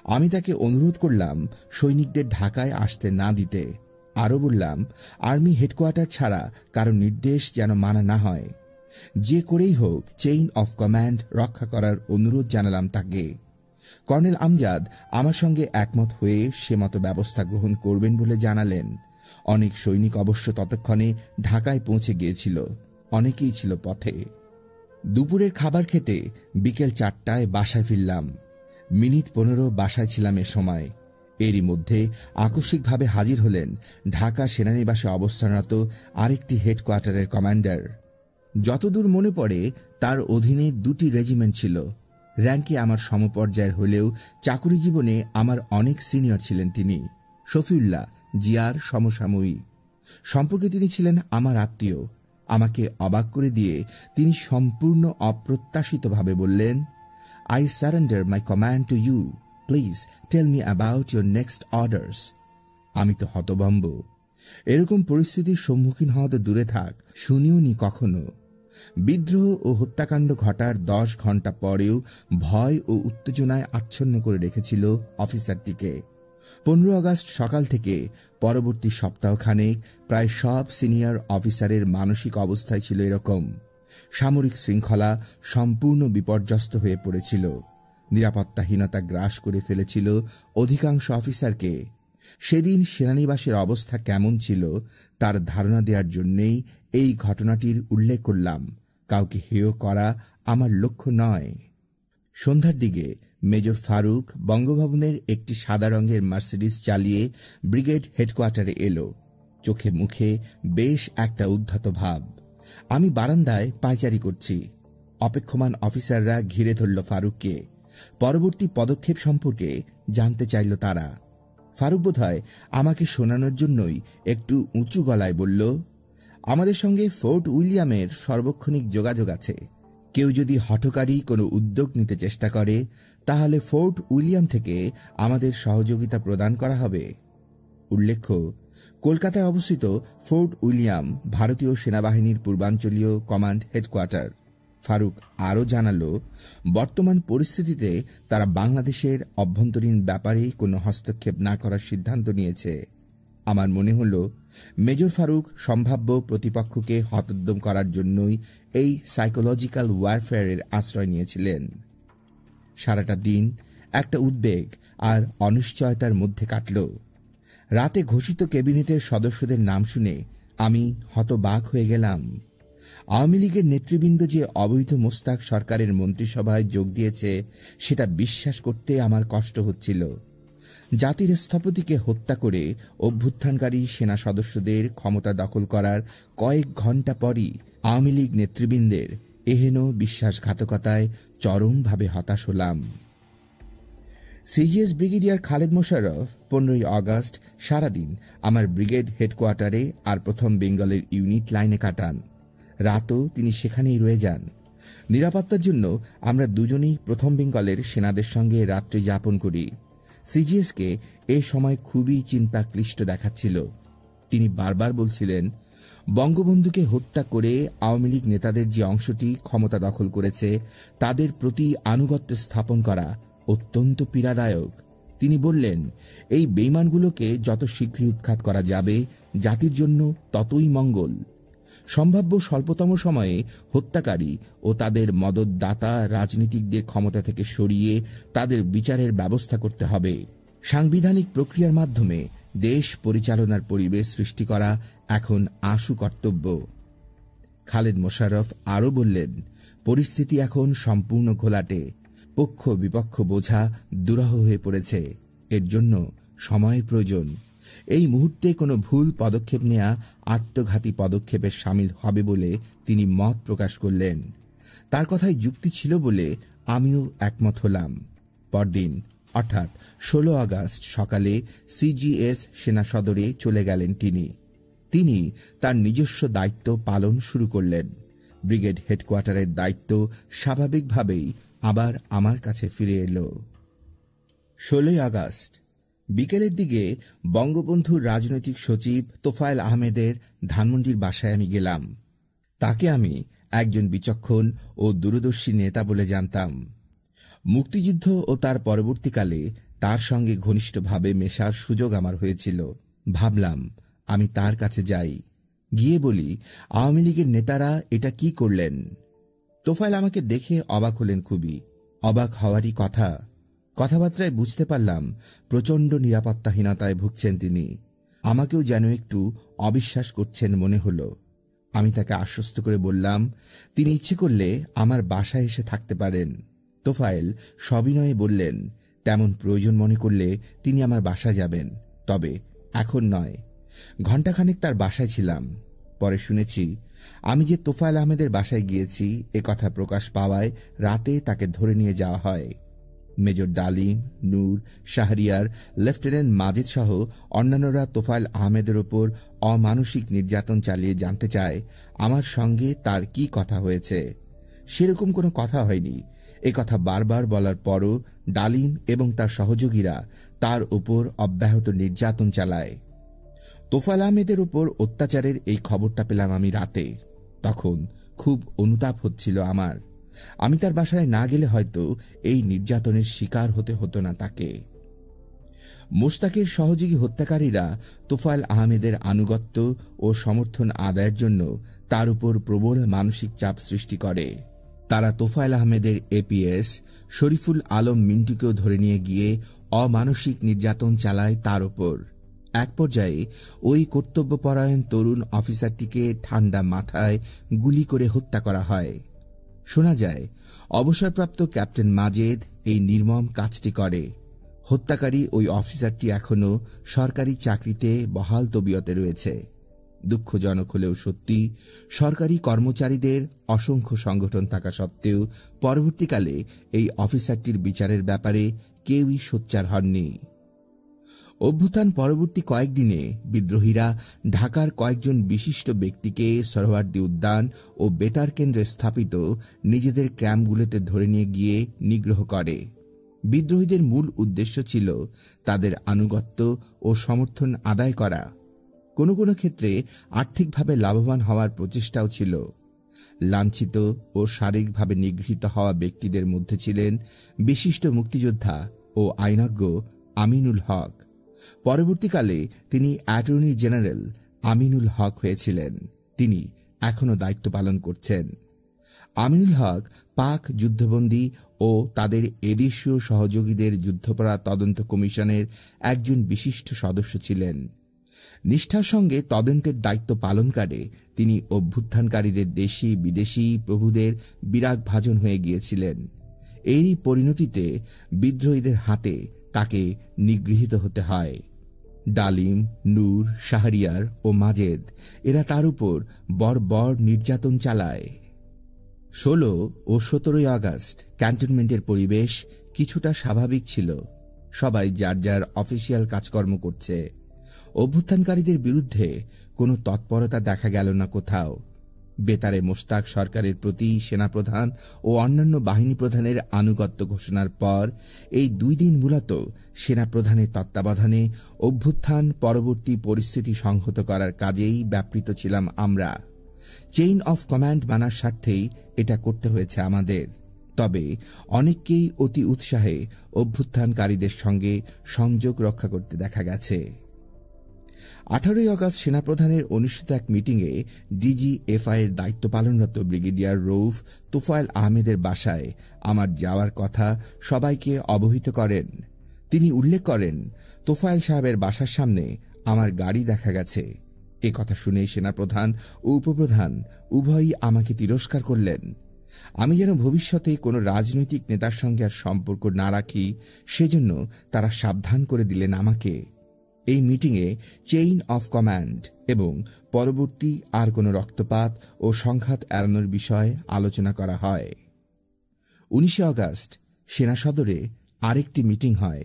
S1: আমি তাকে অনুরোধ করলাম সৈনিকদের ঢাকায় আসতে না দিতে। আরও বললাম, আর্মি হেডকোয়ার্টার ছাড়া কারো নির্দেশ যেন মানা না হয়। যে করেই হোক চেইন অফ কমান্ড রক্ষা করার অনুরোধ জানালাম তাকে। কর্নেল আমজাদ আমার সঙ্গে একমত হয়ে সে মতো ব্যবস্থা গ্রহণ করবেন বলে জানালেন। অনেক সৈনিক অবশ্য ততক্ষণে ঢাকায় পৌঁছে গিয়েছিল, অনেকেই ছিল পথে। দুপুরের খাবার খেতে বিকেল 4টায় বাসায় ফিরলাম। মিনিট 15 বাসায় ছিলাম এ সময়। এরই মধ্যে আকস্মিকভাবে হাজির হলেন ঢাকা সেনানিবাসে অবস্থানরত আরেকটি হেডকোয়ার্টারের কমান্ডার। যতদূর মনে পড়ে তার অধীনে 2টি রেজিমেন্ট ছিল। র্যাঙ্কে আমার সমপর্যায়ের হলেও চাকুরি জীবনে আমার অনেক সিনিয়র ছিলেন তিনি। শফিউল্লাহ জিয়ার সমসাময়িক সম্পর্কে তিনি ছিলেন আমার আত্মীয়। আমাকে অবাক করে দিয়ে তিনি সম্পূর্ণ অপ্রত্যাশিতভাবে বললেন, I surrender my command to you, please tell me about your next orders. আমি তো হতভম্ব। এরকম পরিস্থিতির সম্মুখীন হওয়া তো দূরে থাক, শুনিও নি কখনো। বিদ্রোহ ও হত্যাকাণ্ড ঘটার 10 ঘণ্টা পরেও ভয় ও উত্তেজনায় আচ্ছন্ন করে রেখেছিল অফিসারটিকে। 15 আগস্ট সকাল থেকে পরবর্তী সপ্তাহখানেক প্রায় সব সিনিয়র অফিসারের মানসিক অবস্থায় ছিল এরকম। সামরিক শৃঙ্খলা সম্পূর্ণ বিপর্যস্ত হয়ে পড়েছিল। নিরাপত্তাহীনতা গ্রাস করে ফেলেছিল অধিকাংশ অফিসারকে। সেদিন সেনানিবাসের অবস্থা কেমন ছিল তার ধারণা দেওয়ার জন্যেই এই ঘটনাটির উল্লেখ করলাম। কাউকে হেয় করা আমার লক্ষ্য নয়। সন্ধ্যার দিকে মেজর ফারুক বঙ্গভবনের একটি সাদা রঙের মার্সিডিজ চালিয়ে ব্রিগেড হেডকোয়ার্টারে এলো। চোখে মুখে বেশ একটা উদ্ধত ভাব। আমি বারান্দায় পায়চারি করছি। অপেক্ষমান অফিসাররা ঘিরে ধরল ফারুককে। পরবর্তী পদক্ষেপ সম্পর্কে জানতে চাইল তারা। ফারুক বোধহয় আমাকে শোনানোর জন্যই একটু উঁচু গলায় বলল, আমাদের সঙ্গে ফোর্ট উইলিয়ামের সার্বক্ষণিক যোগাযোগ আছে। কেউ যদি হঠকারী কোনো উদ্যোগ নিতে চেষ্টা করে তাহলে ফোর্ট উইলিয়াম থেকে আমাদের সহযোগিতা প্রদান করা হবে। উল্লেখ্য, কলকাতায় অবস্থিত ফোর্ট উইলিয়াম ভারতীয় সেনাবাহিনীর পূর্বাঞ্চলীয় কমান্ড হেডকোয়ার্টার। ফারুক আরও জানালো, বর্তমান পরিস্থিতিতে তারা বাংলাদেশের অভ্যন্তরীণ ব্যাপারে কোনো হস্তক্ষেপ না করার সিদ্ধান্ত নিয়েছে। আমার মনে হল মেজর ফারুক সম্ভাব্য প্রতিপক্ষকে হতোদ্যম করার জন্যই এই সাইকোলজিক্যাল ওয়ারফেয়ারের আশ্রয় নিয়েছিলেন। সারাটা দিন একটা উদ্বেগ আর অনিশ্চয়তার মধ্যে কাটল। রাতে ঘোষিত ক্যাবিনেটের সদস্যদের নাম শুনে আমি হতবাক হয়ে গেলাম। আওয়ামী লীগের নেতৃবৃন্দ যে অবৈধ মোস্তাক সরকারের মন্ত্রিসভায় যোগ দিয়েছে সেটা বিশ্বাস করতে আমার কষ্ট হচ্ছিল। জাতির স্থপতিকে হত্যা করে অভ্যুত্থানকারী সেনা সদস্যদের ক্ষমতা দখল করার কয়েক ঘণ্টা পরই আওয়ামী লীগ নেতৃবৃন্দের এহেন বিশ্বাসঘাতকতায় চরমভাবে হতাশ হলাম। সিজিএস ব্রিগেডিয়ার খালেদ মোশাররফ 15ই আগস্ট সারাদিন আমার ব্রিগেড হেডকোয়ার্টারে আর প্রথম বেঙ্গলের ইউনিট লাইনে কাটান। রাতও তিনি সেখানেই রয়ে যান। নিরাপত্তার জন্য আমরা দুজনেই প্রথম বেঙ্গলের সেনাদের সঙ্গে রাত্রি যাপন করি। সিজিএসকে এ সময় খুবই চিন্তাক্লিষ্ট দেখাচ্ছিল। তিনি বারবার বলছিলেন, বঙ্গবন্ধুকে হত্যা করে আওয়ামী লীগ নেতাদের যে অংশটি ক্ষমতা দখল করেছে তাদের প্রতি আনুগত্য স্থাপন করা অত্যন্ত পীড়াদায়ক। তিনি বললেন, এই বেঈমানগুলোকে যত শীঘ্রই উৎখাত করা যাবে জাতির জন্য ততই মঙ্গল। সম্ভাব্য স্বল্পতম সময়ে হত্যাকারী ও তাদের মদতদাতা রাজনীতিকদের ক্ষমতা থেকে সরিয়ে তাদের বিচারের ব্যবস্থা করতে হবে। সাংবিধানিক প্রক্রিয়ার মাধ্যমে দেশ পরিচালনার পরিবেশ সৃষ্টি করা এখন আশু কর্তব্য। খালেদ মোশাররফ আরও বললেন, পরিস্থিতি এখন সম্পূর্ণ ঘোলাটে। পক্ষ বিপক্ষ বোঝা দুরূহ হয়ে পড়েছে। এর জন্য সময়ের প্রয়োজন। এই মুহূর্তে কোনো ভুল পদক্ষেপ নেওয়া আত্মঘাতী পদক্ষেপের সামিল হবে বলে তিনি মত প্রকাশ করলেন। তার কথায় যুক্তি ছিল বলে আমিও একমত হলাম। পরদিন অর্থাৎ 16 আগস্ট সকালে সিজিএস সেনা সদরে চলে গেলেন তিনি তার নিজস্ব দায়িত্ব পালন শুরু করলেন। ব্রিগেড হেডকোয়ার্টারের দায়িত্ব স্বাভাবিকভাবেই আবার আমার কাছে ফিরে এলো। 16 আগস্ট বিকেলের দিকে বঙ্গবন্ধুর রাজনৈতিক সচিব তোফায়েল আহমেদের ধানমন্ডির বাসায় আমি গেলাম। তাকে আমি একজন বিচক্ষণ ও দূরদর্শী নেতা বলে জানতাম। মুক্তিযুদ্ধ ও তার পরবর্তীকালে তার সঙ্গে ঘনিষ্ঠভাবে মেশার সুযোগ আমার হয়েছিল। ভাবলাম আমি তার কাছে যাই, গিয়ে বলি, আওয়ামী লীগের নেতারা এটা কি করলেন? তোফায়েল আমাকে দেখে অবাক হলেন। খুবই অবাক হওয়ারই কথা। কথাবার্তায় বুঝতে পারলাম প্রচণ্ড নিরাপত্তাহীনতায় ভুগছেন তিনি। আমাকেও যেন একটু অবিশ্বাস করছেন মনে হল। আমি তাকে আশ্বস্ত করে বললাম, তিনি ইচ্ছে করলে আমার বাসায় এসে থাকতে পারেন। তোফায়েল সবিনয়ে বললেন, তেমন প্রয়োজন মনে করলে তিনি আমার বাসায় যাবেন, তবে এখন নয়। ঘণ্টাখানেক তার বাসায় ছিলাম। পরে শুনেছি আমি যে তোফায়েল আহমেদের বাসায় গিয়েছি এ কথা প্রকাশ পাওয়ায় রাতে তাকে ধরে নিয়ে যাওয়া হয়। মেজর ডালিম, নূর, শাহরিয়ার, লেফটেন্যান্ট মাজেদ সহ অন্যান্যরা তোফায়েল আহমেদের ওপর অমানসিক নির্যাতন চালিয়ে জানতে চায় আমার সঙ্গে তার কি কথা হয়েছে। সেরকম কোনো কথা হয়নি। এ কথা বারবার বলার পরও ডালিম এবং তার সহযোগীরা তার উপর অব্যাহত নির্যাতন চালায়। তোফায়েল আহমেদের উপর অত্যাচারের এই খবরটা পেলাম আমি রাতে। তখন খুব অনুতাপ হচ্ছিল আমার। আমি তার বাসায় না গেলে হয়তো এই নির্যাতনের শিকার হতে হতো না তাকে। মোশতাকের সহযোগী হত্যাকারীরা তোফায়েল আহমেদের আনুগত্য ও সমর্থন আদায়ের জন্য তার উপর প্রবল মানসিক চাপ সৃষ্টি করে। তারা তোফায়েল আহমেদের এপিএস শরীফুল আলম মিন্টুকেও ধরে নিয়ে গিয়ে অমানসিক নির্যাতন চালায় তার ওপর। এক পর্যায়ে ওই কর্তব্যপরায়ণ তরুণ অফিসারটিকে ঠান্ডা মাথায় গুলি করে হত্যা করা হয়। শোনা যায় অবসরপ্রাপ্ত ক্যাপ্টেন মাজেদ এই নির্মম কাজটি করে। হত্যাকারী ওই অফিসারটি এখনও সরকারি চাকরিতে বহাল তবিয়তে রয়েছে। দুঃখজনক হলেও সত্যি, সরকারি কর্মচারীদের অসংখ্য সংগঠন থাকা সত্ত্বেও পরবর্তীকালে এই অফিসারটির বিচারের ব্যাপারে কেউই সোচ্চার হননি। অভ্যুত্থান পরবর্তী কয়েকদিনে বিদ্রোহীরা ঢাকার কয়েকজন বিশিষ্ট ব্যক্তিকে সোহরাওয়ার্দী উদ্যান ও বেতার কেন্দ্রে স্থাপিত নিজেদের ক্যাম্পগুলোতে ধরে নিয়ে গিয়ে নিগ্রহ করে। বিদ্রোহীদের মূল উদ্দেশ্য ছিল তাদের আনুগত্য ও সমর্থন আদায় করা। কোনো কোনো ক্ষেত্রে আর্থিকভাবে লাভবান হওয়ার প্রচেষ্টাও ছিল। লাঞ্ছিত ও শারীরিকভাবে নিগৃহীত হওয়া ব্যক্তিদের মধ্যে ছিলেন বিশিষ্ট মুক্তিযোদ্ধা ও আইনজ্ঞ আমিনুল হক। পরবর্তীকালে তিনি অ্যাটর্নি জেনারেল আমিনুল হক হয়েছিলেন। তিনি এখনও দায়িত্ব পালন করছেন। আমিনুল হক পাক যুদ্ধবন্দী ও তাদের এদেশীয় সহযোগীদের যুদ্ধাপরাধ তদন্ত কমিশনের একজন বিশিষ্ট সদস্য ছিলেন। নিষ্ঠার সঙ্গে তদন্তের দায়িত্ব পালনকালে তিনি অভ্যুত্থানকারীদের দেশি বিদেশি প্রভুদের বিরাগভাজন হয়ে গিয়েছিলেন। এরই পরিণতিতে বিদ্রোহীদের হাতে তাকে নিগৃহীত হতে হয়। ডালিম, নূর, শাহরিয়ার ও মাজেদ এরা তার উপর বর্বর নির্যাতন চালায়। 16 ও 17 আগস্ট ক্যান্টনমেন্টের পরিবেশ কিছুটা স্বাভাবিক ছিল। সবাই যার যার অফিসিয়াল কাজকর্ম করছে। অভ্যুত্থানকারীদের বিরুদ্ধে কোনো তৎপরতা দেখা গেল না কোথাও। বেতারে মোশতাক সরকারের প্রতি সেনাপ্রধান ও অন্যান্য বাহিনী প্রধানের আনুগত্য ঘোষণার পর এই 2 দিন মূলত সেনাপ্রধানের তত্ত্বাবধানে অভ্যুত্থান পরবর্তী পরিস্থিতি সংহত করার কাজেই ব্যাপৃত ছিলাম আমরা। চেইন অফ কমান্ড মানার স্বার্থেই এটা করতে হয়েছে আমাদের। তবে অনেককেই অতি উৎসাহে অভ্যুত্থানকারীদের সঙ্গে সংযোগ রক্ষা করতে দেখা গেছে। 18 আগস্ট সেনাপ্রধানের অনুষ্ঠিত এক মিটিংয়ে ডিজিএফআই এর দায়িত্ব পালনরত ব্রিগেডিয়ার রউফ তোফায়েল আহমেদের বাসায় আমার যাওয়ার কথা সবাইকে অবহিত করেন। তিনি উল্লেখ করেন, তোফায়েল সাহেবের বাসার সামনে আমার গাড়ি দেখা গেছে। এ কথা শুনে সেনাপ্রধান ও উপপ্রধান উভয়ই আমাকে তিরস্কার করলেন। আমি যেন ভবিষ্যতে কোনো রাজনৈতিক নেতার সঙ্গে আর সম্পর্ক না রাখি সেজন্য তারা সাবধান করে দিলেন আমাকে। এই মিটিংয়ে চেইন অফ কমান্ড এবং পরবর্তী আর কোনো রক্তপাত ও সংঘাত এড়ানোর বিষয়ে আলোচনা করা হয়। 19 আগস্ট সেনা সদরে আরেকটি মিটিং হয়।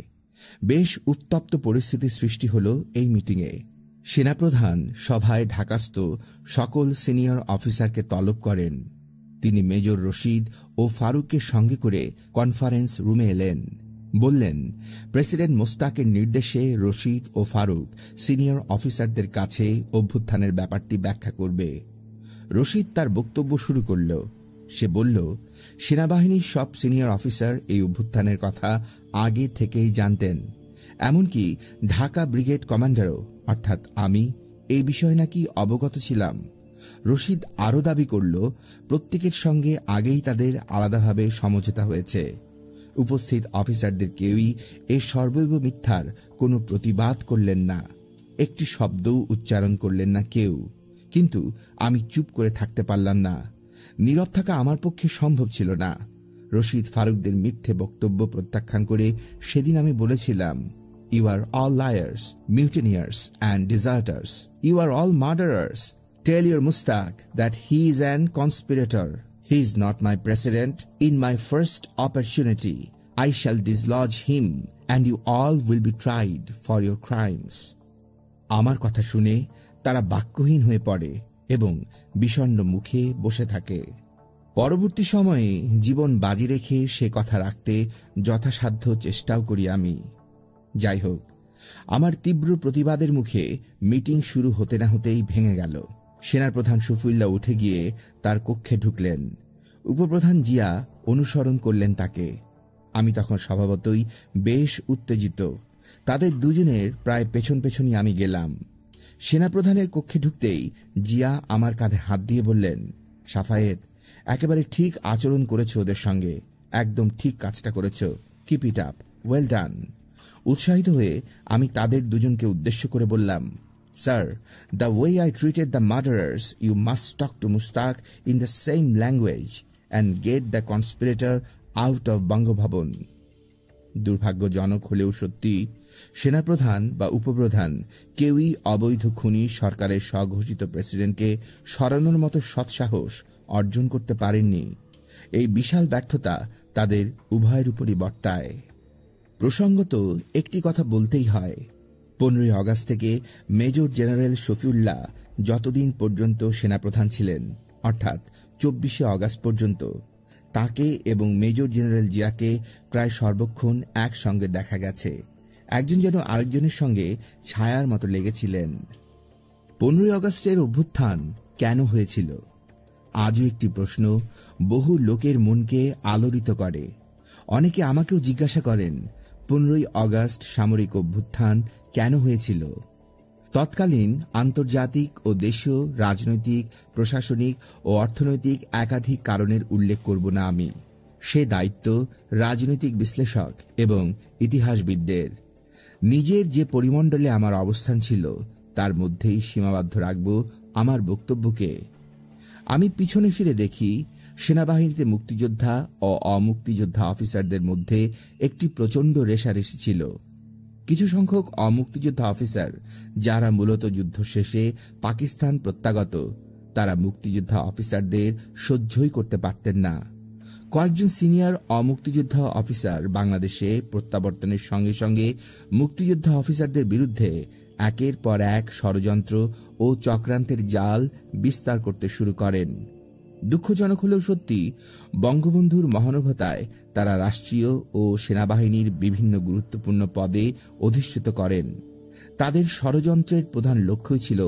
S1: বেশ উত্তপ্ত পরিস্থিতি সৃষ্টি হল এই মিটিংয়ে। সেনাপ্রধান সভায় ঢাকাস্থ সকল সিনিয়র অফিসারকে তলব করেন। তিনি মেজর রশিদ ও ফারুককে সঙ্গে করে কনফারেন্স রুমে এলেন। বললেন, প্রেসিডেন্ট মোশতাকের নির্দেশে রশিদ ও ফারুক সিনিয়র অফিসারদের কাছে অভ্যুত্থানের ব্যাপারটি ব্যাখ্যা করবে। রশিদ তার বক্তব্য শুরু করল। সে বলল, সেনাবাহিনীর সব সিনিয়র অফিসার এই অভ্যুত্থানের কথা আগে থেকেই জানতেন। এমনকি ঢাকা ব্রিগেড কমান্ডারও অর্থাৎ আমি এই বিষয়ে নাকি অবগত ছিলাম। রশিদ আরও দাবি করল, প্রত্যেকের সঙ্গে আগেই তাদের আলাদাভাবে সমঝোতা হয়েছে। উপস্থিত অফিসারদের কেউই এই সর্বৈব মিথ্যার কোনো প্রতিবাদ করলেন না। একটি শব্দও উচ্চারণ করলেন না কেউ। কিন্তু আমি চুপ করে থাকতে পারলাম না। নীরব থাকা আমার পক্ষে সম্ভব ছিল না। রশিদ ফারুকদের মিথ্যে বক্তব্য প্রত্যাখ্যান করে সেদিন আমি বলেছিলাম, you are all liars, mutineers and deserters, you are all murderers. Tell your Mustaq that he is an conspirator. He is not my president. In my first opportunity, I shall dislodge him and you all will be tried for your crimes. আমার কথা শুনে তারা বাক্যহীন হয়ে পড়ে এবং বিষণ্ণ মুখে বসে থাকে। পরবর্তী সময়ে জীবন বাজি রেখে সে কথা রাখতে যথাসাধ্য চেষ্টাও করি আমি। যাই হোক, আমার তীব্র প্রতিবাদের মুখে মিটিং শুরু হতে না হতেই ভেঙে গেল। সেনাপ্রধান শফিউল্লাহ উঠে গিয়ে তার কক্ষে ঢুকলেন। উপপ্রধান জিয়া অনুসরণ করলেন তাকে। আমি তখন স্বভাবতই বেশ উত্তেজিত। তাদের দুজনের প্রায় পেছন পেছনই আমি গেলাম। সেনাপ্রধানের কক্ষে ঢুকতেই জিয়া আমার কাঁধে হাত দিয়ে বললেন, সাফায়েত, একেবারে ঠিক আচরণ করেছ ওদের সঙ্গে, একদম ঠিক কাজটা করেছ, keep it up, well done. উৎসাহিত হয়ে আমি তাদের দুজনকে উদ্দেশ্য করে বললাম, Sir, the way I treated the murderers, you must talk to Mushtaq in the same language and get the conspirator out of Bangabhavan. দুর্ভাগ্যজনক হলেও সত্যি, সেনাপ্রধান বা উপপ্রধান কেউই অবৈধ খুনি সরকারের স্বঘোষিত প্রেসিডেন্টকে সরানোর মতো সৎসাহস অর্জন করতে পারেননি। এই বিশাল ব্যর্থতা তাদের উভয়ের উপরই বর্তায়। প্রসঙ্গত একটি কথা বলতেই হয়, 15 আগস্ট থেকে মেজর জেনারেল শফিউল্লাহ যতদিন পর্যন্ত সেনাপ্রধান ছিলেন, অর্থাৎ 24 আগস্ট পর্যন্ত, তাকে এবং মেজর জেনারেল জিয়াকে প্রায় সর্বক্ষণ একসঙ্গে দেখা গেছে। একজন যেন আরেকজনের সঙ্গে ছায়ার মতো লেগেছিলেন। 15 আগস্টের অভ্যুত্থান কেন হয়েছিল? আজও একটি প্রশ্ন বহু লোকের মনকে আলোড়িত করে। অনেকে আমাকেও জিজ্ঞাসা করেন, 15 আগস্ট সামরিক অভ্যুত্থান কেন হয়েছিল? তৎকালীন আন্তর্জাতিক ও দেশীয় রাজনৈতিক, প্রশাসনিক ও অর্থনৈতিক একাধিক কারণের উল্লেখ করব না আমি। সে দায়িত্ব রাজনৈতিক বিশ্লেষক এবং ইতিহাসবিদদের। নিজের যে পরিমণ্ডলে আমার অবস্থান ছিল তার মধ্যেই সীমাবদ্ধ রাখব আমার বক্তব্যকে। আমি পিছনে ফিরে দেখি, সেনাবাহিনীতে মুক্তিযোদ্ধা ও অমুক্তিযোদ্ধা অফিসারদের মধ্যে একটি প্রচণ্ড রেষারেষি ছিল। কিছু সংখ্যক অমুক্তিযোদ্ধা অফিসার, যারা মূলত যুদ্ধ শেষে পাকিস্তান প্রত্যাগত, তারা মুক্তিযোদ্ধা অফিসারদের সহ্যই করতে পারতেন না। কয়েকজন সিনিয়র অমুক্তিযোদ্ধা অফিসার বাংলাদেশে প্রত্যাবর্তনের সঙ্গে সঙ্গে মুক্তিযোদ্ধা অফিসারদের বিরুদ্ধে একের পর এক ষড়যন্ত্র ও চক্রান্তের জাল বিস্তার করতে শুরু করেন। দুঃখজনক হলেও সত্যি, বঙ্গবন্ধুর মহানুভবতায় তারা রাষ্ট্রীয় ও সেনাবাহিনীর বিভিন্ন গুরুত্বপূর্ণ পদে অধিষ্ঠিত করেন। তাদের ষড়যন্ত্রের প্রধান লক্ষ্যই ছিল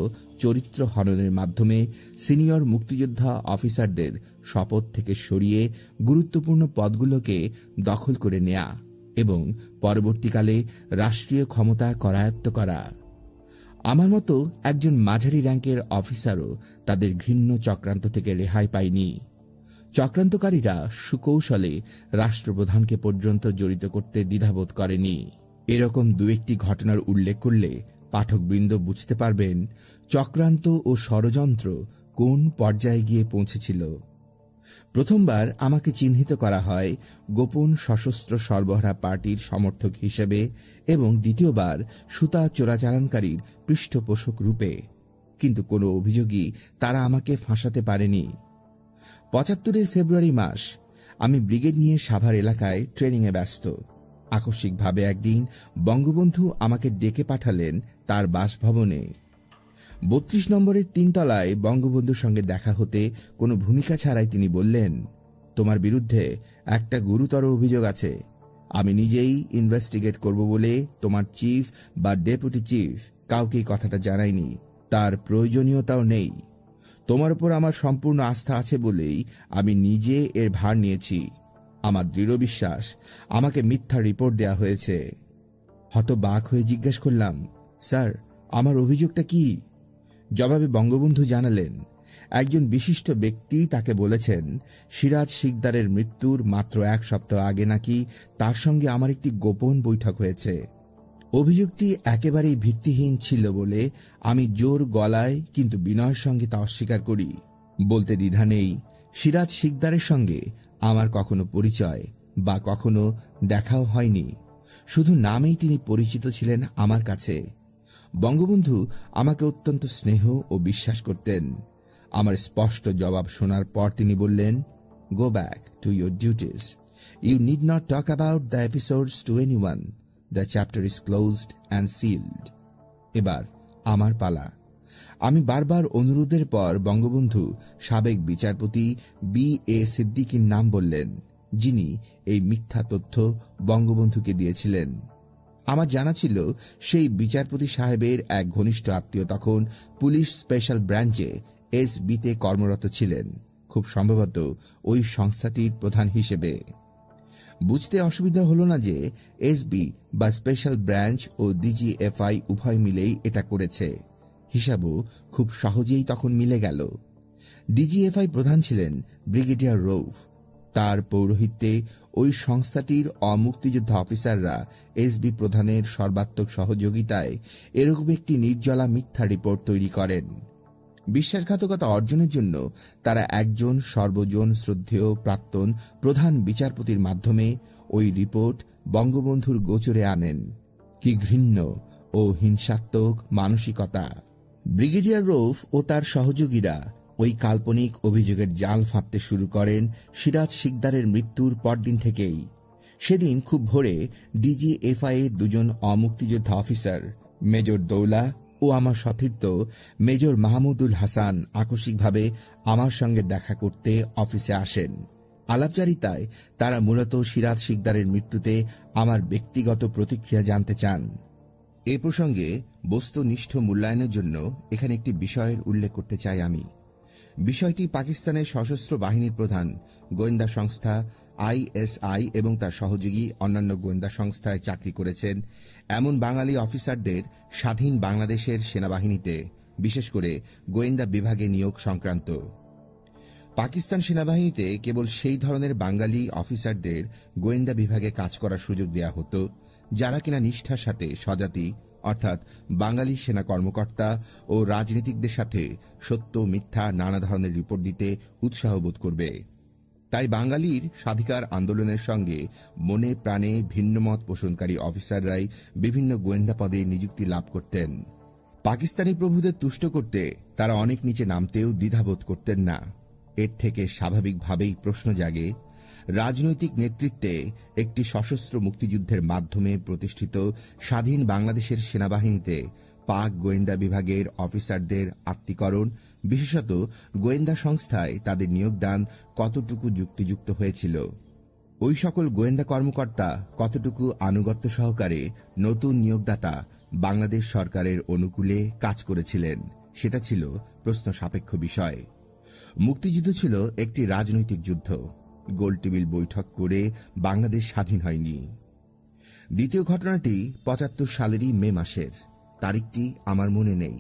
S1: চরিত্র হননের মাধ্যমে সিনিয়র মুক্তিযোদ্ধা অফিসারদের শপথ থেকে সরিয়ে গুরুত্বপূর্ণ পদগুলোকে দখল করে নেয়া এবং পরবর্তীকালে রাষ্ট্রীয় ক্ষমতা করায়ত্ত করা। আমার মতো একজন মাঝারি র্যাঙ্কের অফিসারও তাদের ঘৃণ্য চক্রান্ত থেকে রেহাই পায়নি। চক্রান্তকারীরা সুকৌশলে রাষ্ট্রপ্রধানকে পর্যন্ত জড়িত করতে দ্বিধাবোধ করেনি। এরকম দু একটি ঘটনার উল্লেখ করলে পাঠকবৃন্দ বুঝতে পারবেন চক্রান্ত ও ষড়যন্ত্র কোন পর্যায়ে গিয়ে পৌঁছেছিল। প্রথমবার আমাকে চিহ্নিত করা হয় গোপন সশস্ত্র সরবরাহ পার্টির সমর্থক হিসেবে এবং দ্বিতীয়বার সুতা চোরাচালানকারীর পৃষ্ঠপোষক রূপে, কিন্তু কোনো অভিযোগই তারা আমাকে ফাঁসাতে পারেনি। 75-এর ফেব্রুয়ারি মাস, আমি ব্রিগেড নিয়ে সাভার এলাকায় ট্রেনিংয়ে ব্যস্ত। আকস্মিকভাবে একদিন বঙ্গবন্ধু আমাকে ডেকে পাঠালেন তার বাসভবনে। 32 নম্বরের 3 তলায় বঙ্গবন্ধুর সঙ্গে দেখা হতে কোনো ভূমিকা ছাড়াই তিনি বললেন, তোমার বিরুদ্ধে একটা গুরুতর অভিযোগ আছে। আমি নিজেই ইনভেস্টিগেট করব বলে তোমার চিফ বা ডেপুটি চিফ কাউকেই কথাটা জানাইনি, তার প্রয়োজনীয়তাও নেই। তোমার উপর আমার সম্পূর্ণ আস্থা আছে বলেই আমি নিজে এর ভার নিয়েছি। আমার দৃঢ় বিশ্বাস আমাকে মিথ্যা রিপোর্ট দেয়া হয়েছে। হতবাক হয়ে জিজ্ঞাসা করলাম, স্যার, আমার অভিযোগটা কি? জবাবে বঙ্গবন্ধু জানালেন, একজন বিশিষ্ট ব্যক্তি তাকে বলেছেন সিরাজ শিকদারের মৃত্যুর মাত্র 1 সপ্তাহ আগে নাকি তার সঙ্গে আমার একটি গোপন বৈঠক হয়েছে। অভিযোগটি একেবারেই ভিত্তিহীন ছিল বলে আমি জোর গলায় কিন্তু বিনয়ের সঙ্গে তা অস্বীকার করি। বলতে দ্বিধা নেই, সিরাজ শিকদারের সঙ্গে আমার কখনো পরিচয় বা কখনো দেখাও হয়নি। শুধু নামেই তিনি পরিচিত ছিলেন আমার কাছে। বঙ্গবন্ধু আমাকে অত্যন্ত স্নেহ ও বিশ্বাস করতেন। আমার স্পষ্ট জবাব শোনার পর তিনি বললেন, go back to your duties. You need not talk about the episodes to anyone. The chapter is closed and sealed. এবার আমার পালা। আমি বারবার অনুরোধের পর বঙ্গবন্ধু সাবেক বিচারপতি B.A. সিদ্দিকীর নাম বললেন, যিনি এই মিথ্যা তথ্য বঙ্গবন্ধুকে দিয়েছিলেন। আমার জানা ছিল সেই বিচারপতি সাহেবের এক ঘনিষ্ঠ আত্মীয় তখন পুলিশ স্পেশাল ব্রাঞ্চে SB-তে কর্মরত ছিলেন, খুব সম্ভবত ওই সংস্থাটির প্রধান হিসেবে। বুঝতে অসুবিধা হল না যে SB বা স্পেশাল ব্রাঞ্চ ও DGFI উভয় মিলেই এটা করেছে। হিসাবও খুব সহজেই তখন মিলে গেল। DGFI প্রধান ছিলেন ব্রিগেডিয়ার রৌফ। তার পৌরোহিত্যে ওই সংস্থাটির অমুক্তিযোদ্ধা অফিসাররা SB প্রধানের সর্বাত্মক সহযোগিতায় এরকম একটি নির্জলা মিথ্যা রিপোর্ট তৈরি করেন। বিশ্বাসঘাতকতা অর্জনের জন্য তারা একজন সর্বজন শ্রদ্ধেয় প্রাক্তন প্রধান বিচারপতির মাধ্যমে ওই রিপোর্ট বঙ্গবন্ধুর গোচরে আনেন। কি ঘৃণ্য ও হিংসাত্মক মানসিকতা! ব্রিগেডিয়ার রৌফ ও তার সহযোগীরা ওই কাল্পনিক অভিযোগের জাল ফাঁদতে শুরু করেন সিরাজ শিকদারের মৃত্যুর পরদিন থেকেই। সেদিন খুব ভোরে DGFI এর 2 জন অমুক্তিযোদ্ধা অফিসার, মেজর দৌলা ও আমার সতীর্থ মেজর মাহমুদুল হাসান আকস্মিকভাবে আমার সঙ্গে দেখা করতে অফিসে আসেন। আলাপচারিতায় তারা মূলত সিরাজ শিকদারের মৃত্যুতে আমার ব্যক্তিগত প্রতিক্রিয়া জানতে চান। এ প্রসঙ্গে বস্তুনিষ্ঠ মূল্যায়নের জন্য এখানে একটি বিষয়ের উল্লেখ করতে চাই আমি। বিষয়টি পাকিস্তানের সশস্ত্র বাহিনীর প্রধান গোয়েন্দা সংস্থা আইএসআই এবং তার সহযোগী অন্যান্য গোয়েন্দা সংস্থায় চাকরি করেছেন এমন বাঙালি অফিসারদের স্বাধীন বাংলাদেশের সেনাবাহিনীতে, বিশেষ করে গোয়েন্দা বিভাগে নিয়োগ সংক্রান্ত। পাকিস্তান সেনাবাহিনীতে কেবল সেই ধরনের বাঙালি অফিসারদের গোয়েন্দা বিভাগে কাজ করার সুযোগ দেয়া হতো যারা কিনা নিষ্ঠার সাথে স্বজাতি অর্থাৎ বাঙালি সেনা কর্মকর্তা ও রাজনীতিকদের সাথে সত্য মিথ্যা নানা ধরনের রিপোর্ট দিতে উৎসাহ বোধ করবে। তাই বাঙালির স্বাধিকার আন্দোলনের সঙ্গে মনে প্রাণে ভিন্নমত পোষণকারী অফিসাররাই বিভিন্ন গোয়েন্দা পদে নিযুক্তি লাভ করতেন। পাকিস্তানি প্রভুদের তুষ্ট করতে তারা অনেক নিচে নামতেও দ্বিধাবোধ করতেন না। এর থেকে স্বাভাবিকভাবেই প্রশ্ন জাগে, রাজনৈতিক নেতৃত্বে একটি সশস্ত্র মুক্তিযুদ্ধের মাধ্যমে প্রতিষ্ঠিত স্বাধীন বাংলাদেশের সেনাবাহিনীতে পাক গোয়েন্দা বিভাগের অফিসারদের আত্মীকরণ, বিশেষত গোয়েন্দা সংস্থায় তাদের নিয়োগদান কতটুকু যুক্তিযুক্ত হয়েছিল। ওই সকল গোয়েন্দা কর্মকর্তা কতটুকু আনুগত্য সহকারে নতুন নিয়োগদাতা বাংলাদেশ সরকারের অনুকূলে কাজ করেছিলেন, সেটা ছিল প্রশ্ন সাপেক্ষ বিষয়। মুক্তিযুদ্ধ ছিল একটি রাজনৈতিক যুদ্ধ। গোলটেবিল বৈঠক করে বাংলাদেশ স্বাধীন হয়নি। দ্বিতীয় ঘটনাটি ৭৫ সালেরই মে মাসের। তারিখটি আমার মনে নেই।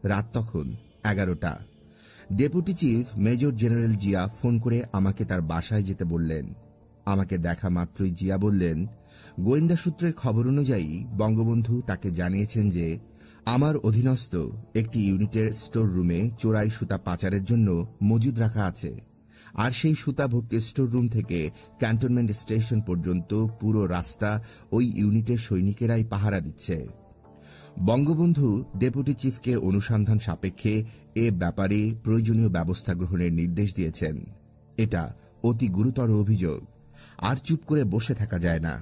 S1: রাত তখন ১১টা। Deputy chief major general Zia phone করে আমাকে তার বাসায় যেতে বললেন। আমাকে দেখা মাত্রই জিয়া বললেন, গোয়েন্দা সূত্রের খবর অনুযায়ী বঙ্গবন্ধু তাকে জানিয়েছেন যে আমার অধীনস্থ একটি ইউনিটের স্টোর রুমে চোরাই সুতা পাচারের জন্য মজুদ রাখা আছে, আর সেই সুতা ভর্তি স্টোর রুম থেকে ক্যান্টনমেন্ট স্টেশন পর্যন্ত পুরো রাস্তা ওই ইউনিটের সৈনিকেরাই পাহারা দিচ্ছে। বঙ্গবন্ধু ডেপুটি চিফকে অনুসন্ধান সাপেক্ষে এ ব্যাপারে প্রয়োজনীয় ব্যবস্থা গ্রহণের নির্দেশ দিয়েছেন। এটা অতি গুরুতর অভিযোগ, আর চুপ করে বসে থাকা যায় না।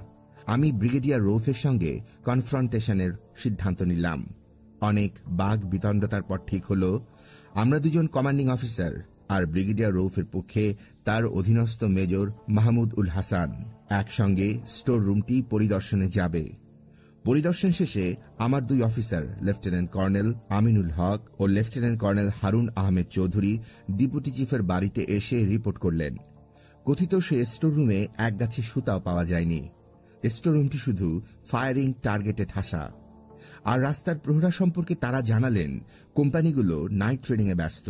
S1: আমি ব্রিগেডিয়ার রৌফের সঙ্গে কনফ্রন্টেশনের সিদ্ধান্ত নিলাম। অনেক বাগ বিতণ্ডতার পর ঠিক হল, আমরা দুজন কমান্ডিং অফিসার আর ব্রিগেডিয়ার রৌফের পক্ষে তার অধীনস্থ মেজর মাহমুদ উল হাসান একসঙ্গে স্টোর রুমটি পরিদর্শনে যাবে। পরিদর্শন শেষে আমার দুই officer lieutenant colonel Aminul Haque ও lieutenant colonel Harun Ahmed Chowdhury deputy চিফের বাড়িতে এসে রিপোর্ট করলেন। কথিত সে স্টোর রুমে একগাছি সুতাও পাওয়া যায়নি। স্টোর রুমটি শুধু ফায়ারিং টার্গেটে ঠাসা। আর রাস্তার প্রহরা সম্পর্কে তারা জানালেন, কোম্পানিগুলো নাইট ট্রেডিং এ ব্যস্ত।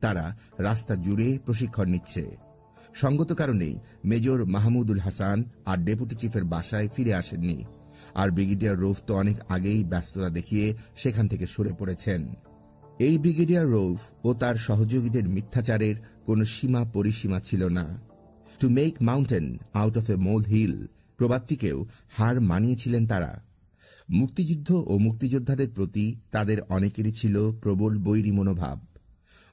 S1: তারা রাস্তা জুড়ে প্রশিক্ষণ নিচ্ছে। সঙ্গত কারণেই মেজর মাহমুদুল হাসান আর ডেপুটি চিফের বাসায় ফিরে আসেননি, আর ব্রিগেডিয়ার রৌফ তো অনেক আগেই ব্যস্ততা দেখিয়ে সেখান থেকে সরে পড়েছেন। এই ব্রিগেডিয়ার রৌফ ও তার সহযোগীদের মিথ্যাচারের কোনো সীমা পরিসীমা ছিল না। To make mountain out of a mole hill প্রবাদটিকেও হার মানিয়েছিলেন তারা। মুক্তিযুদ্ধ ও মুক্তিযোদ্ধাদের প্রতি তাদের অনেকেরই ছিল প্রবল বৈরী মনোভাব।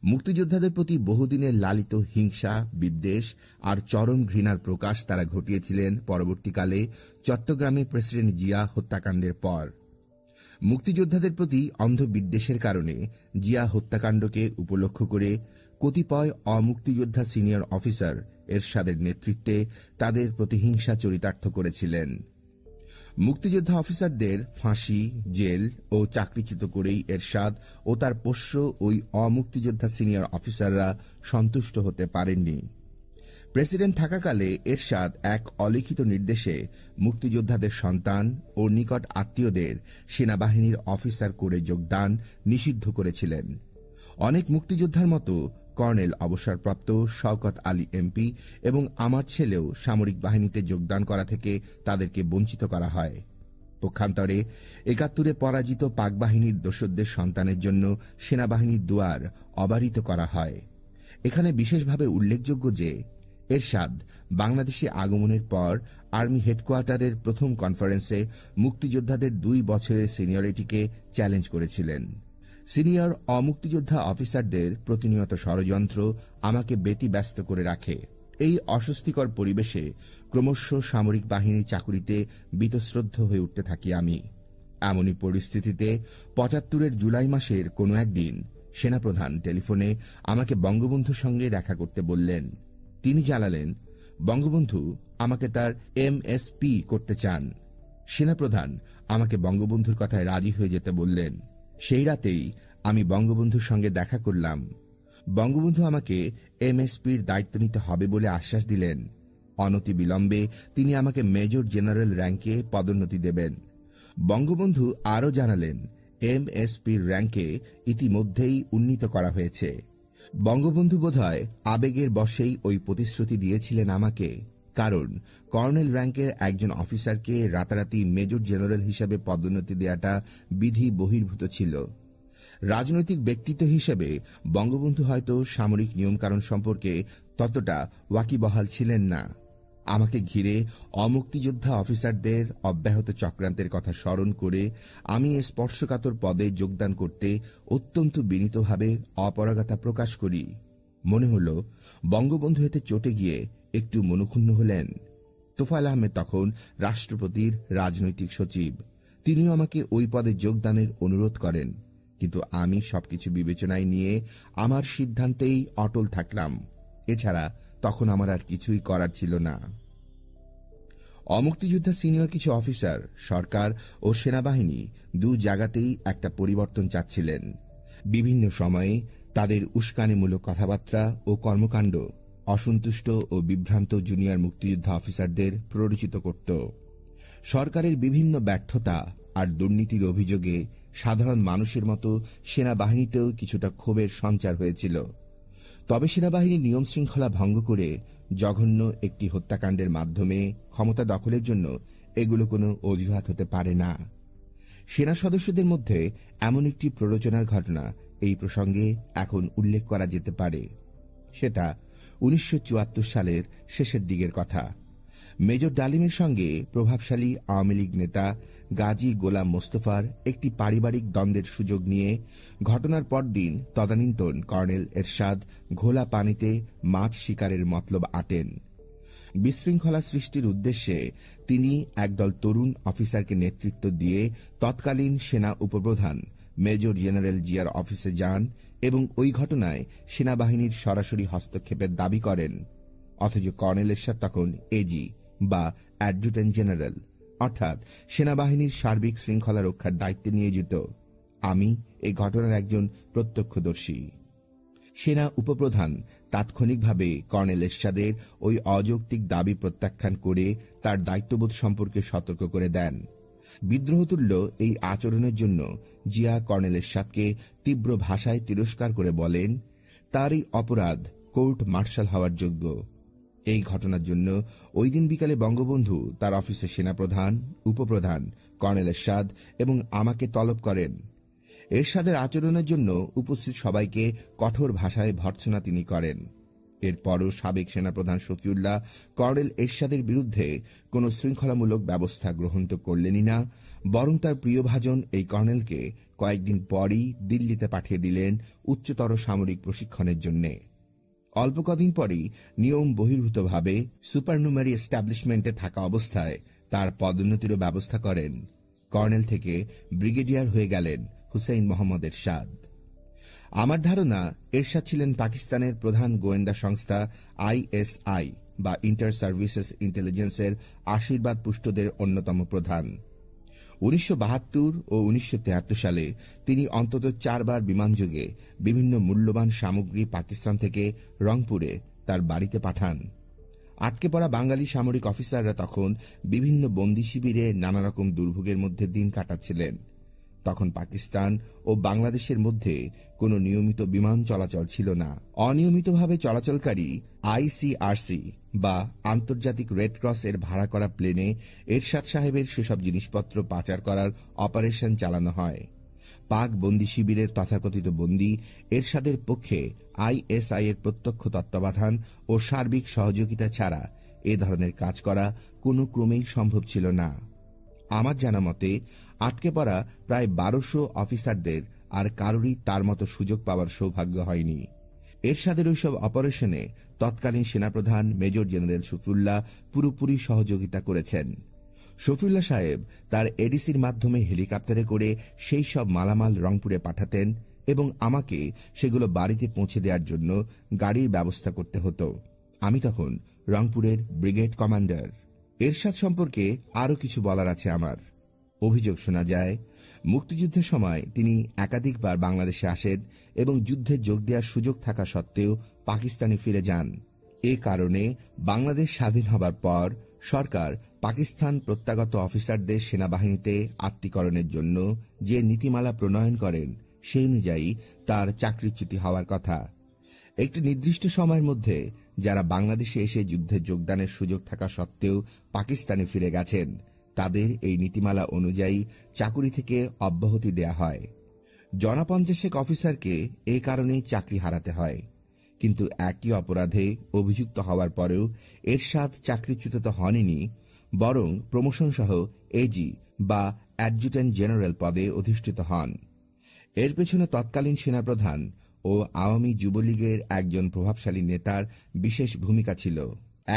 S1: মুক্তিযোদ্ধাদের প্রতি বহুদিনের লালিত হিংসা, বিদ্বেষ আর চরম ঘৃণার প্রকাশ তারা ঘটিয়েছিলেন পরবর্তীকালে চট্টগ্রামে প্রেসিডেন্ট জিয়া হত্যাকাণ্ডের পর। মুক্তিযোদ্ধাদের প্রতি অন্ধ বিদ্বেষের কারণে জিয়া হত্যাকাণ্ডকে উপলক্ষ করে কতিপয় অমুক্তিযোদ্ধা সিনিয়র অফিসার এরশাদের নেতৃত্বে তাদের প্রতিহিংসা চরিতার্থ করেছিলেন। মুক্তিযোদ্ধা অফিসারদের ফাঁসি, জেল ও চাকরিচ্যুত করেই এরশাদ ও তার পোষ্য ওই অমুক্তিযোদ্ধা সিনিয়র অফিসাররা সন্তুষ্ট হতে পারেননি। প্রেসিডেন্ট থাকাকালে এরশাদ এক অলিখিত নির্দেশে মুক্তিযোদ্ধাদের সন্তান ও নিকট আত্মীয়দের সেনাবাহিনীর অফিসার করে যোগদান নিষিদ্ধ করেছিলেন। অনেক মুক্তিযোদ্ধার মতো কর্নেল অবসরপ্রাপ্ত শওকত আলী এমপি এবং আমার ছেলেও সামরিক বাহিনীতে যোগদান করা থেকে তাদেরকে বঞ্চিত করা হয়। পক্ষান্তরে ৭১-এ পরাজিত পাক বাহিনীর দোসরদের সন্তানের জন্য সেনাবাহিনীর দুয়ার অবারিত করা হয়। এখানে বিশেষভাবে উল্লেখযোগ্য যে এরশাদ বাংলাদেশে আগমনের পর আর্মি হেডকোয়ার্টারের প্রথম কনফারেন্সে মুক্তিযোদ্ধাদের ২ বছরের সিনিয়রিটিকে চ্যালেঞ্জ করেছিলেন। সিনিয়র অমুক্তিযোদ্ধা অফিসারদের প্রতিনিয়ত ষড়যন্ত্র আমাকে ব্যতিব্যস্ত করে রাখে। এই অস্বস্তিকর পরিবেশে ক্রমশ সামরিক বাহিনীর চাকুরিতে বীতশ্রদ্ধ হয়ে উঠতে থাকি আমি। এমনই পরিস্থিতিতে ৭৫-এর জুলাই মাসের কোনো একদিন সেনাপ্রধান টেলিফোনে আমাকে বঙ্গবন্ধুর সঙ্গে দেখা করতে বললেন। তিনি জানালেন, বঙ্গবন্ধু আমাকে তার MSP করতে চান। সেনাপ্রধান আমাকে বঙ্গবন্ধুর কথায় রাজি হয়ে যেতে বললেন। সেই রাতেই আমি বঙ্গবন্ধুর সঙ্গে দেখা করলাম। বঙ্গবন্ধু আমাকে এমএসপির দায়িত্ব নিতে হবে বলে আশ্বাস দিলেন। অনতিবিলম্বে তিনি আমাকে মেজর জেনারেল র্যাঙ্কে পদোন্নতি দেবেন। বঙ্গবন্ধু আরও জানালেন, এমএসপির র্যাঙ্কে ইতিমধ্যেই উন্নীত করা হয়েছে। বঙ্গবন্ধু বোধহয় আবেগের বশেই ওই প্রতিশ্রুতি দিয়েছিলেন আমাকে, কারণ কর্নেল র্যাঙ্কের একজন অফিসারকে রাতারাতি মেজর জেনারেল হিসেবে পদোন্নতি দেওয়াটা বিধি বহির্ভূত ছিল। রাজনৈতিক ব্যক্তিত্ব হিসেবে বঙ্গবন্ধু হয়তো সামরিক নিয়মকানুন সম্পর্কে ততটা ওয়াকিবহাল ছিলেন না। আমাকে ঘিরে অমুক্তিযোদ্ধা অফিসারদের অব্যাহত চক্রান্তের কথা স্মরণ করে আমি এ স্পর্শকাতর পদে যোগদান করতে অত্যন্ত বিনীতভাবে অপারগতা প্রকাশ করি। মনে হল বঙ্গবন্ধু এতে চটে গিয়ে একটু মনক্ষুণ্ণ হলেন। তোফায়েল আহমেদ তখন রাষ্ট্রপতির রাজনৈতিক সচিব। তিনিও আমাকে ওই পদে যোগদানের অনুরোধ করেন, কিন্তু আমি সবকিছু বিবেচনায় নিয়ে আমার সিদ্ধান্তেই অটল থাকলাম। এছাড়া তখন আমার আর কিছুই করার ছিল না। অমুক্তিযোদ্ধা সিনিয়র কিছু অফিসার সরকার ও সেনাবাহিনী দু জায়গাতেই একটা পরিবর্তন চাচ্ছিলেন। বিভিন্ন সময়ে তাদের উস্কানিমূলক কথাবার্তা ও কর্মকাণ্ড অসন্তুষ্ট ও বিভ্রান্ত জুনিয়র মুক্তিযোদ্ধা অফিসারদের প্ররোচিত করত। সরকারের বিভিন্ন ব্যর্থতা আর দুর্নীতির অভিযোগে সাধারণ মানুষের মতো সেনাবাহিনীতেও কিছুটা ক্ষোভের সঞ্চার হয়েছিল। তবে সেনাবাহিনীর নিয়ম শৃঙ্খলা ভঙ্গ করে জঘন্য একটি হত্যাকাণ্ডের মাধ্যমে ক্ষমতা দখলের জন্য এগুলো কোনো অজুহাত হতে পারে না। সেনা সদস্যদের মধ্যে এমন একটি প্ররোচনার ঘটনা এই প্রসঙ্গে এখন উল্লেখ করা যেতে পারে। সেটা 1974 সালের শেষের দিকের কথা। মেজর ডালিমের সঙ্গে প্রভাবশালী আওয়ামী লীগ নেতা গাজী গোলাম মোস্তফার একটি পারিবারিক দ্বন্দ্বের সুযোগ নিয়ে ঘটনার পরদিন তদানীন্তন কর্নেল এরশাদ ঘোলা পানিতে মাছ শিকারের মতলব আটেন। বিশৃঙ্খলা সৃষ্টির উদ্দেশ্যে তিনি একদল তরুণ অফিসারকে নেতৃত্ব দিয়ে তৎকালীন সেনা উপপ্রধান মেজর জেনারেল জিয়ার অফিসে যান এবং ওই ঘটনায় সেনাবাহিনীর সরাসরি হস্তক্ষেপের দাবি করেন। অথচ কর্নেল এরশাদ তখন এজি বা অ্যাডজুটেন্ট জেনারেল, অর্থাৎ সেনাবাহিনীর সার্বিক শৃঙ্খলা রক্ষার দায়িত্বে নিয়োজিত। আমি এই ঘটনার একজন প্রত্যক্ষদর্শী। সেনা উপপ্রধান তাৎক্ষণিকভাবে কর্নেল এরশাদের ওই অযৌক্তিক দাবি প্রত্যাখ্যান করে তার দায়িত্ববোধ সম্পর্কে সতর্ক করে দেন। বিদ্রোহতুল্য এই আচরণের জন্য জিয়া কর্নেল এরশাদকে তীব্র ভাষায় তিরস্কার করে বলেন, তার এই অপরাধ কোর্ট মার্শাল হওয়ার যোগ্য। এই ঘটনার জন্য ওই দিন বিকালে বঙ্গবন্ধু তার অফিসে সেনাপ্রধান, উপপ্রধান, কর্নেল এরশাদ এবং আমাকে তলব করেন। এরশাদের আচরণের জন্য উপস্থিত সবাইকে কঠোর ভাষায় ভর্ৎসনা তিনি করেন। এরপরও সাবেক সেনাপ্রধান শফিউল্লাহ কর্নেল এরশাদের বিরুদ্ধে কোন শৃঙ্খলামূলক ব্যবস্থা গ্রহণ তো করলেনই না, বরং তার প্রিয়ভাজন এই কর্নেলকে কয়েকদিন পরই দিল্লিতে পাঠিয়ে দিলেন উচ্চতর সামরিক প্রশিক্ষণের জন্য। অল্প কদিন পরই নিয়ম বহির্ভূতভাবে সুপারনুমারি এস্টাবলিশমেন্টে থাকা অবস্থায় তার পদোন্নতিরও ব্যবস্থা করেন। কর্নেল থেকে ব্রিগেডিয়ার হয়ে গেলেন হুসেইন মোহাম্মদ এরশাদ। আমার ধারণা এরশাদ ছিলেন পাকিস্তানের প্রধান গোয়েন্দা সংস্থা আইএসআই বা ইন্টার সার্ভিসেস ইন্টেলিজেন্সের আশীর্বাদ পুষ্টদের অন্যতম প্রধান। 1972 ও 1973 সালে তিনি অন্তত 4 বার বিমানযোগে বিভিন্ন মূল্যবান সামগ্রী পাকিস্তান থেকে রংপুরে তার বাড়িতে পাঠান। আটকে পড়া বাঙালি সামরিক অফিসাররা তখন বিভিন্ন বন্দী শিবিরে নানা রকম দুর্ভোগের মধ্যে দিন কাটাচ্ছিলেন। তখন পাকিস্তান ও বাংলাদেশের মধ্যে কোনো নিয়মিত বিমান চলাচল ছিল না। অনিয়মিতভাবে চলাচলকারী আইসিআরসি বা আন্তর্জাতিক রেড ক্রস এর ভাড়া করা প্লেনে এরশাদ সাহেবের সেসব জিনিসপত্র পাচার করার অপারেশন চালানো হয়। পাক বন্দী শিবিরের তথাকথিত বন্দী এরশাদের পক্ষে আইএসআই এর প্রত্যক্ষ তত্ত্বাবধান ও সার্বিক সহযোগিতা ছাড়া এ ধরনের কাজ করা কোনো ক্রমেই সম্ভব ছিল না। আমার জানা মতে আটকে পড়া প্রায় 1200 অফিসারদের আর কারোরই তার মতো সুযোগ পাওয়ার সৌভাগ্য হয়নি। এরশাদের ওইসব অপারেশনে তৎকালীন সেনাপ্রধান মেজর জেনারেল শফিউল্লাহ পুরোপুরি সহযোগিতা করেছেন। শফিউল্লাহ সাহেব তার এডিসির মাধ্যমে হেলিকপ্টারে করে সেই সব মালামাল রংপুরে পাঠাতেন এবং আমাকে সেগুলো বাড়িতে পৌঁছে দেওয়ার জন্য গাড়ির ব্যবস্থা করতে হতো। আমি তখন রংপুরের ব্রিগেড কমান্ডার। এরশাদ সম্পর্কে আরও কিছু বলার আছে আমার। অভিযোগ শোনা যায়, মুক্তিযুদ্ধের সময় তিনি একাধিকবার বাংলাদেশে আসেন এবং যুদ্ধে যোগ দেওয়ার সুযোগ থাকা সত্ত্বেও পাকিস্তানে ফিরে যান। এ কারণে বাংলাদেশ স্বাধীন হবার পর সরকার পাকিস্তান প্রত্যাগত অফিসারদের সেনাবাহিনীতে আত্মীকরণের জন্য যে নীতিমালা প্রণয়ন করেন, সেই অনুযায়ী তার চাকরিচ্যুতি হওয়ার কথা। একটি নির্দিষ্ট সময়ের মধ্যে যারা বাংলাদেশে এসে যুদ্ধে যোগদানের সুযোগ থাকা সত্ত্বেও পাকিস্তানে ফিরে গেছেন, তাদের এই নীতিমালা অনুযায়ী চাকুরি থেকে অব্যাহতি দেয়া হয়। জনা 50 অফিসারকে এ কারণেই চাকরি হারাতে হয়। কিন্তু একই অপরাধে অভিযুক্ত হওয়ার পরেও এরশাদ চাকরিচ্যুত তো হননি, বরং প্রমোশন সহ এজি বা অ্যাডজুটেন্ট জেনারেল পদে অধিষ্ঠিত হন। এর পেছনে তৎকালীন সেনাপ্রধান ও আওয়ামী যুবলীগের একজন প্রভাবশালী নেতার বিশেষ ভূমিকা ছিল।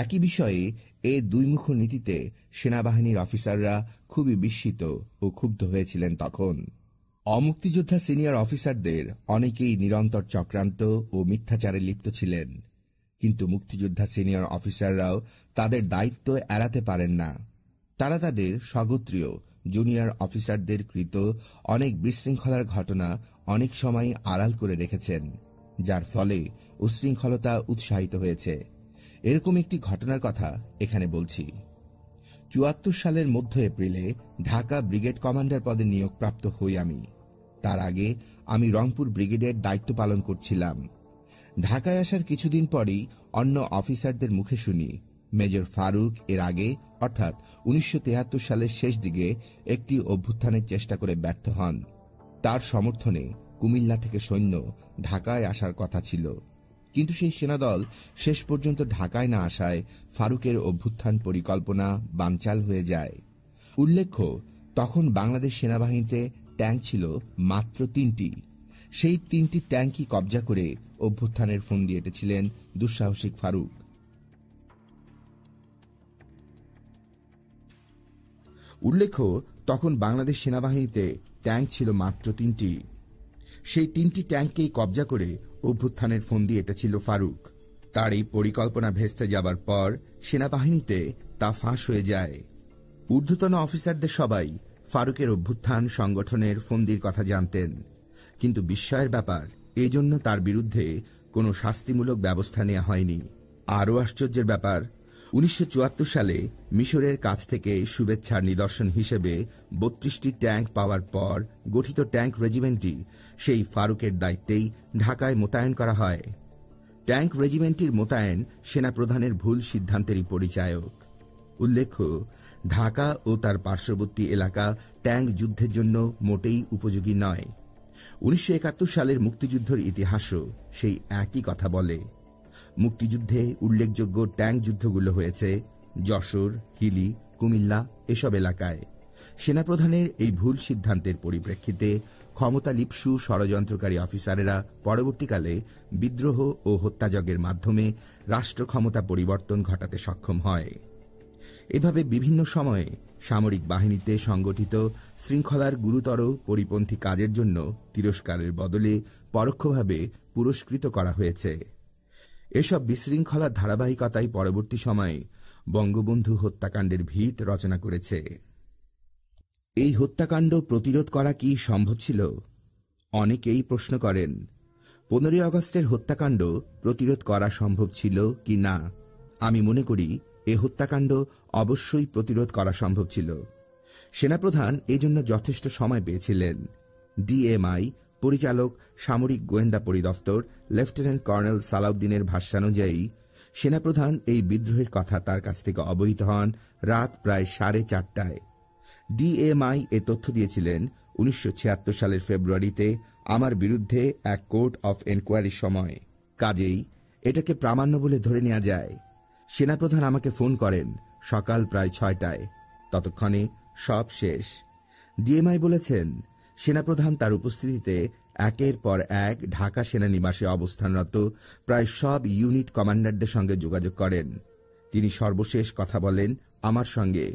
S1: একই বিষয়ে এ দুইমুখ নীতিতে সেনাবাহিনীর অফিসাররা খুবই বিস্মিত ও ক্ষুব্ধ হয়েছিলেন। তখন অমুক্তিযোদ্ধা সিনিয়র অফিসারদের অনেকেই নিরন্তর চক্রান্ত ও মিথ্যাচারে লিপ্ত ছিলেন, কিন্তু মুক্তিযোদ্ধা সিনিয়র অফিসাররাও তাদের দায়িত্ব এড়াতে পারেন না। তারা তাদের স্বগোত্রীয় জুনিয়র অফিসারদের কৃত অনেক বিশৃঙ্খলার ঘটনা অনেক সময় আড়াল করে রেখেছেন, যার ফলে উশৃঙ্খলতা উৎসাহিত হয়েছে। এরকম একটি ঘটনার কথা এখানে বলছি। ৭৪ সালের মধ্য এপ্রিলে ঢাকা ব্রিগেড কমান্ডার পদে নিয়োগপ্রাপ্ত হই আমি। তার আগে আমি রংপুর ব্রিগেডের দায়িত্ব পালন করছিলাম। ঢাকায় আসার কিছুদিন পরই অন্য অফিসারদের মুখে শুনি মেজর ফারুক এর আগে অর্থাৎ ১৯৭৩ সালের শেষ দিকে একটি অভ্যুত্থানের চেষ্টা করে ব্যর্থ হন। তার সমর্থনে কুমিল্লা থেকে সৈন্য ঢাকায় আসার কথা ছিল, কিন্তু সেই সেনাদল শেষ পর্যন্ত ঢাকায় না আসায় ফারুকের অভ্যুত্থান পরিকল্পনা বানচাল হয়ে যায়। উল্লেখ্য, তখন বাংলাদেশ সেনাবাহিনীতে ট্যাঙ্ক ছিল মাত্র ৩টি। সেই ৩টি ট্যাঙ্কই কবজা করে অভ্যুত্থানের ফন্দি এঁটেছিলেন দুঃসাহসিক ফারুক। উল্লেখ্য, তখন বাংলাদেশ সেনাবাহিনীতে ট্যাঙ্ক ছিল মাত্র ৩টি। সেই ৩টি ট্যাঙ্ককেই কবজা করে অভ্যুত্থানের ফন্দি এঁটেছিল ফারুক। তার এই পরিকল্পনা ভেস্তে যাবার পর সেনাবাহিনীতে তা ফাঁস হয়ে যায়। ঊর্ধ্বতন অফিসারদের সবাই ফারুকের অভ্যুত্থান সংগঠনের ফন্দির কথা জানতেন, কিন্তু বিস্ময়ের ব্যাপার, এজন্য তার বিরুদ্ধে কোনো শাস্তিমূলক ব্যবস্থা নেওয়া হয়নি। আরও আশ্চর্যের ব্যাপার, ১৯৭৪ সালে মিশরের কাছ থেকে শুভেচ্ছার নিদর্শন হিসেবে ৩২টি ট্যাঙ্ক পাওয়ার পর গঠিত ট্যাঙ্ক রেজিমেন্টটি সেই ফারুকের দায়িত্বেই ঢাকায় মোতায়েন করা হয়। ট্যাঙ্ক রেজিমেন্টটির মোতায়েন সেনাপ্রধানের ভুল সিদ্ধান্তেরই পরিচায়ক। উল্লেখ্য, ঢাকা ও তার পার্শ্ববর্তী এলাকা ট্যাঙ্ক যুদ্ধের জন্য মোটেই উপযোগী নয়। ১৯৭১ সালের মুক্তিযুদ্ধের ইতিহাসও সেই একই কথা বলে। মুক্তিযুদ্ধে উল্লেখযোগ্য ট্যাঙ্ক যুদ্ধগুলো হয়েছে যশোর, হিলি, কুমিল্লা এসব এলাকায়। সেনাপ্রধানের এই ভুল সিদ্ধান্তের পরিপ্রেক্ষিতে ক্ষমতালিপ্সু ষড়যন্ত্রকারী অফিসারেরা পরবর্তীকালে বিদ্রোহ ও হত্যাযজ্ঞের মাধ্যমে রাষ্ট্র ক্ষমতা পরিবর্তন ঘটাতে সক্ষম হয়। এভাবে বিভিন্ন সময়ে সামরিক বাহিনীতে সংগঠিত শৃঙ্খলার গুরুতর পরিপন্থী কাজের জন্য তিরস্কারের বদলে পরোক্ষভাবে পুরস্কৃত করা হয়েছে। এসব বিশৃঙ্খলার ধারাবাহিকতাই পরবর্তী সময়ে বঙ্গবন্ধু হত্যাকাণ্ডের ভিত রচনা করেছে। এই হত্যাকাণ্ড প্রতিরোধ করা কি সম্ভব ছিল? অনেকেই প্রশ্ন করেন। ১৫ই আগস্টের হত্যাকাণ্ড প্রতিরোধ করা সম্ভব ছিল কি না? আমি মনে করি এ হত্যাকাণ্ড অবশ্যই প্রতিরোধ করা সম্ভব ছিল। সেনাপ্রধান এজন্য যথেষ্ট সময় পেয়েছিলেন। ডিএমআই পরিচালক সামরিক গোয়েন্দা পরিদপ্তর লেফটেন্যান্ট কর্নেল সালাউদ্দিনের ভাষ্যানুযায়ী সেনাপ্রধান এই বিদ্রোহের কথা তার কাছ থেকে অবহিত হন রাত প্রায় 4:30টায়। ডিএমআই এ তথ্য দিয়েছিলেন ১৯৭৬ সালের ফেব্রুয়ারিতে আমার বিরুদ্ধে এক কোর্ট অফ এনকোয়ারির সময়। কাজেই এটাকে প্রামাণ্য বলে ধরে নেওয়া যায়। সেনাপ্রধান আমাকে ফোন করেন সকাল প্রায় 6টায়। ততক্ষণে সব শেষ। ডিএমআই বলেছেন, সেনাপ্রধান তার উপস্থিতিতে একের পর এক ঢাকা সেনানিবাসে অবস্থানরত প্রায় সব ইউনিট কমান্ডারদের সঙ্গে যোগাযোগ করেন। তিনি সর্বশেষ কথা বলেন আমার সঙ্গে।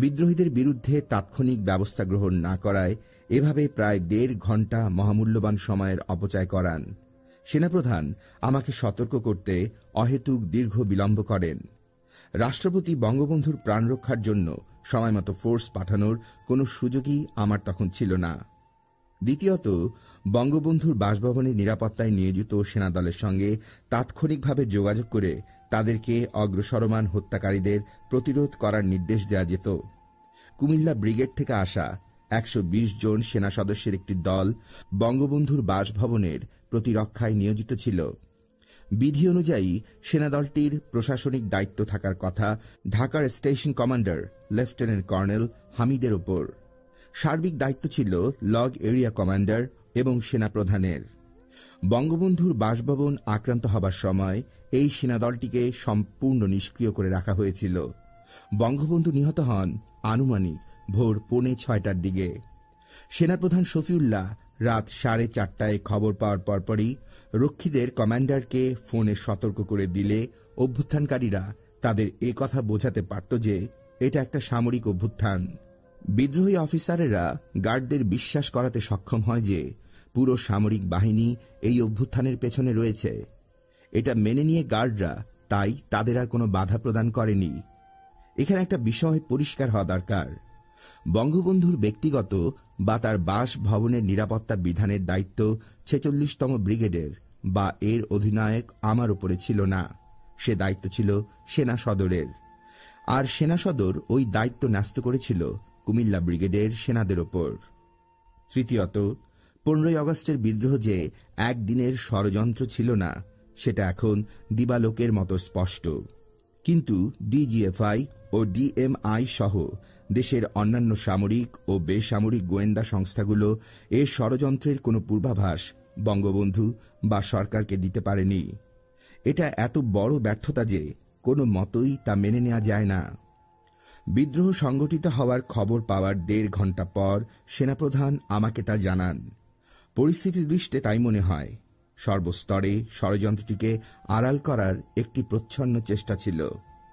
S1: বিদ্রোহীদের বিরুদ্ধে তাৎক্ষণিক ব্যবস্থা গ্রহণ না করায় এভাবে প্রায় ১.৫ ঘণ্টা মহামূল্যবান সময়ের অপচয় করান। সেনাপ্রধান আমাকে সতর্ক করতে অহেতুক দীর্ঘ বিলম্ব করেন। রাষ্ট্রপতি বঙ্গবন্ধুর প্রাণ রক্ষার জন্য সময়মতো ফোর্স পাঠানোর কোনো সুযোগই আমার তখন ছিল না। দ্বিতীয়ত, বঙ্গবন্ধুর বাসভবনের নিরাপত্তায় নিয়োজিত সেনাদলের সঙ্গে তাৎক্ষণিকভাবে যোগাযোগ করে তাদেরকে অগ্রসরমান হত্যাকারীদের প্রতিরোধ করার নির্দেশ দেওয়া যেত। কুমিল্লা ব্রিগেড থেকে আসা ১২০ জন সেনা সদস্যের একটি দল বঙ্গবন্ধুর বাসভবনের প্রতিরক্ষায় নিয়োজিত ছিল। বিধি অনুযায়ী সেনাদলটির প্রশাসনিক দায়িত্ব থাকার কথা ঢাকার স্টেশন কমান্ডার লেফটেন্যান্ট কর্নেল হামিদের ওপর। সার্বিক দায়িত্ব ছিল লগ এরিয়া কমান্ডার এবং সেনাপ্রধানের। বঙ্গবন্ধুর বাসভবন আক্রান্ত হবার সময় এই সেনাদলটিকে সম্পূর্ণ নিষ্ক্রিয় করে রাখা হয়েছিল। বঙ্গবন্ধু নিহত হন আনুমানিক ভোর 6:45টার দিকে। সেনাপ্রধান শফিউল্লাহ রাত 4:30টায় খবর পাওয়ার পরপরই রক্ষীদের কমান্ডারকে ফোনে সতর্ক করে দিলে অভ্যুত্থানকারীরা তাদের এ কথা বোঝাতে পারত যে এটা একটা সামরিক অভ্যুত্থান। বিদ্রোহী অফিসারেরা গার্ডদের বিশ্বাস করাতে সক্ষম হয় যে পুরো সামরিক বাহিনী এই অভ্যুত্থানের পেছনে রয়েছে। এটা মেনে নিয়ে গার্ডরা তাই তাদের আর কোনো বাধা প্রদান করেনি। এখানে একটা বিষয় পরিষ্কার হওয়া দরকার, বঙ্গবন্ধুর ব্যক্তিগত বা তার বাসভবনের নিরাপত্তা বিধানের দায়িত্ব ৪৬তম ব্রিগেডের বা এর অধিনায়ক আমার উপরে ছিল না, সে দায়িত্ব ছিল সেনা সদরের। আর সেনা সদর ওই দায়িত্ব ন্যস্ত করেছিল কুমিল্লা ব্রিগেডের সেনাদের ওপর। তৃতীয়ত, 15ই আগস্টের বিদ্রোহ যে একদিনের ষড়যন্ত্র ছিল না সেটা এখন দিবালোকের মতো স্পষ্ট। কিন্তু ডিজিএফআই ও ডিএমআই সহ দেশের অন্যান্য সামরিক ও বেসামরিক গোয়েন্দা সংস্থাগুলো এ ষড়যন্ত্রের কোনো পূর্বাভাস বঙ্গবন্ধু বা সরকারকে দিতে পারেনি। এটা এত বড় ব্যর্থতা যে কোনো মতোই তা মেনে নেওয়া যায় না। বিদ্রোহ সংগঠিত হওয়ার খবর পাওয়ার 1.5 ঘণ্টা পর সেনাপ্রধান আমাকে তা জানান। পরিস্থিতির দৃষ্টে তাই মনে হয় সর্বস্তরে ষড়যন্ত্রটিকে আড়াল করার একটি প্রচ্ছন্ন চেষ্টা ছিল।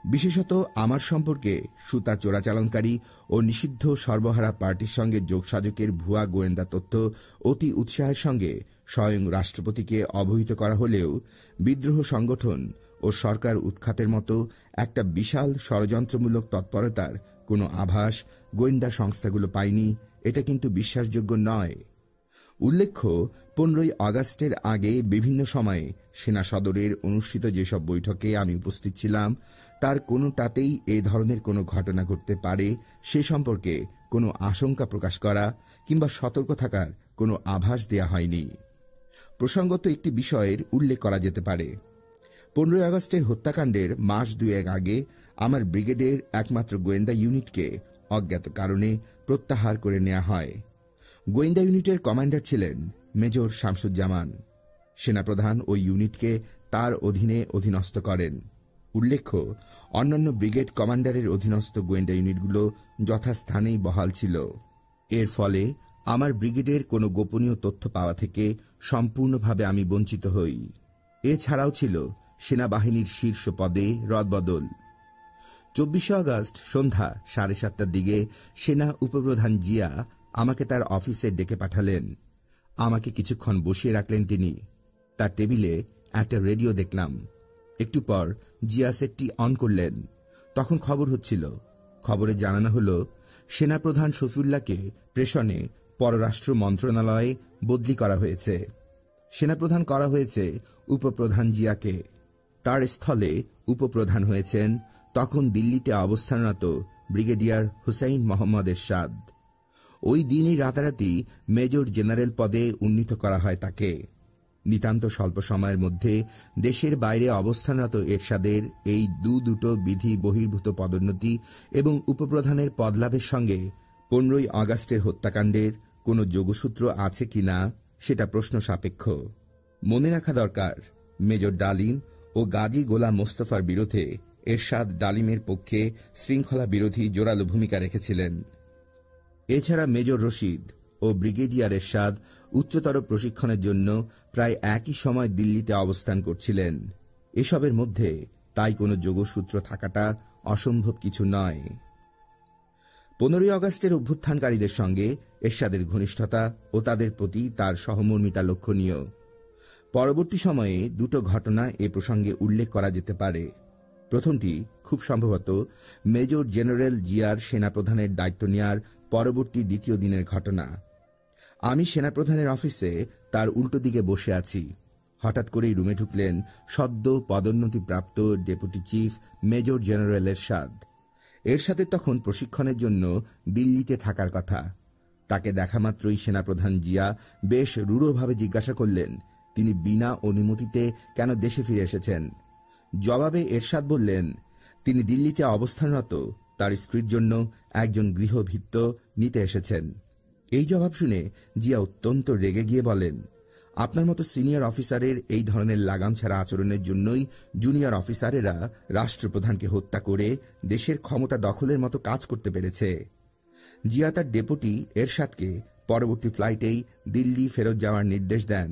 S1: বিশেষত আমার সম্পর্কে সুতা চোরাচালানকারী ও নিষিদ্ধ সর্বহারা পার্টির সঙ্গে যোগসাজকের ভুয়া গোয়েন্দা তথ্য অতি উৎসাহের সঙ্গে স্বয়ং রাষ্ট্রপতিকে অবহিত করা হলেও বিদ্রোহ সংগঠন ও সরকার উৎখাতের মতো একটা বিশাল ষড়যন্ত্রমূলক তৎপরতার কোনো আভাস গোয়েন্দা সংস্থাগুলো পায়নি, এটা কিন্তু বিশ্বাসযোগ্য নয়। উল্লেখ্য, 15ই আগস্টের আগে বিভিন্ন সময়ে সেনা সদরের অনুষ্ঠিত যেসব বৈঠকে আমি উপস্থিত ছিলাম তার কোনোটাতেই এ ধরনের কোনো ঘটনা ঘটতে পারে সে সম্পর্কে কোনো আশঙ্কা প্রকাশ করা কিংবা সতর্ক থাকার কোনো আভাস দেয়া হয়নি। প্রসঙ্গত একটি বিষয়ের উল্লেখ করা যেতে পারে। 15ই আগস্টের হত্যাকাণ্ডের মাস 2 আগে আমার ব্রিগেডের একমাত্র গোয়েন্দা ইউনিটকে অজ্ঞাত কারণে প্রত্যাহার করে নেওয়া হয়। গোয়েন্দা ইউনিটের কমান্ডার ছিলেন মেজর শামসুজ্জামান। সেনাপ্রধান ওই ইউনিটকে তার অধীনে অধীনস্থ করেন। উল্লেখ্য, অন্যান্য ব্রিগেড কমান্ডারের অধীনস্থ গোয়েন্দা ইউনিটগুলো যথাস্থানেই বহাল ছিল। এর ফলে আমার ব্রিগেডের কোনো গোপনীয় তথ্য পাওয়া থেকে সম্পূর্ণভাবে আমি বঞ্চিত হই। এছাড়াও ছিল সেনাবাহিনীর শীর্ষ পদে রদবদল। 24শে আগস্ট সন্ধ্যা 7:30টার দিকে সেনা উপপ্রধান জিয়া আমাকে তার অফিসে ডেকে পাঠালেন। আমাকে কিছুক্ষণ বসিয়ে রাখলেন তিনি। তার টেবিলে একটা রেডিও দেখলাম। একটু পর জিয়া সেটটি অন করলেন। তখন খবর হচ্ছিল। খবরে জানানো হল সেনাপ্রধান শফিউল্লাহকে প্রেষণে পররাষ্ট্র মন্ত্রণালয়ে বদলি করা হয়েছে। সেনাপ্রধান করা হয়েছে উপপ্রধান জিয়াকে। তার স্থলে উপপ্রধান হয়েছেন তখন দিল্লিতে অবস্থানরত ব্রিগেডিয়ার হুসাইন মোহাম্মদ এরশাদ। ওই দিনই রাতারাতি মেজর জেনারেল পদে উন্নীত করা হয় তাকে। নিতান্ত স্বল্প সময়ের মধ্যে দেশের বাইরে অবস্থানরত এরশাদের এই দুটো বিধি বহির্ভূত পদোন্নতি এবং উপপ্রধানের পদলাভের সঙ্গে 15ই আগস্টের হত্যাকাণ্ডের কোনো যোগসূত্র আছে কিনা সেটা প্রশ্ন সাপেক্ষ। মনে রাখা দরকার, মেজর ডালিম ও গাজী গোলাম মোস্তফার বিরুদ্ধে এরশাদ ডালিমের পক্ষে শৃঙ্খলা বিরোধী জোরালো ভূমিকা রেখেছিলেন। এছাড়া মেজর রশিদ ও ব্রিগেডিয়ার এরশাদ উচ্চতর প্রশিক্ষণের জন্য প্রায় একই সময় দিল্লিতে অবস্থান করছিলেন। এসবের মধ্যে তাই কোনো যোগসূত্র থাকাটা অসম্ভব কিছু নয়। 15ই আগস্টের অভ্যুত্থানকারীদের সঙ্গে এরশাদের ঘনিষ্ঠতা ও তাদের প্রতি তার সহমর্মিতা লক্ষণীয়। পরবর্তী সময়ে দুটো ঘটনা এ প্রসঙ্গে উল্লেখ করা যেতে পারে। প্রথমটি খুব সম্ভবত মেজর জেনারেল জিয়ার সেনাপ্রধানের দায়িত্ব নেয়ার পরবর্তী দ্বিতীয় দিনের ঘটনা। আমি সেনাপ্রধানের অফিসে তার উল্টো দিকে বসে আছি। হঠাৎ করেই রুমে ঢুকলেন সদ্য পদোন্নতিপ্রাপ্ত ডেপুটি চিফ মেজর জেনারেল এরশাদ। এরশাদের তখন প্রশিক্ষণের জন্য দিল্লিতে থাকার কথা। তাকে দেখামাত্রই সেনাপ্রধান জিয়া বেশ রূঢ়ভাবে জিজ্ঞাসা করলেন তিনি বিনা অনুমতিতে কেন দেশে ফিরে এসেছেন। জবাবে এরশাদ বললেন তিনি দিল্লিতে অবস্থানরত তার স্ত্রীর জন্য একজন গৃহভৃত্য নিতে এসেছেন। এই জবাব শুনে জিয়া অত্যন্ত রেগে গিয়ে বলেন, আপনার মতো সিনিয়র অফিসারের এই ধরনের লাগাম ছাড়া আচরণের জন্যই জুনিয়র অফিসারেরা রাষ্ট্রপ্রধানকে হত্যা করে দেশের ক্ষমতা দখলের মতো কাজ করতে পেরেছে। জিয়া তার ডেপুটি এরশাদকে পরবর্তী ফ্লাইটেই দিল্লি ফেরত যাওয়ার নির্দেশ দেন।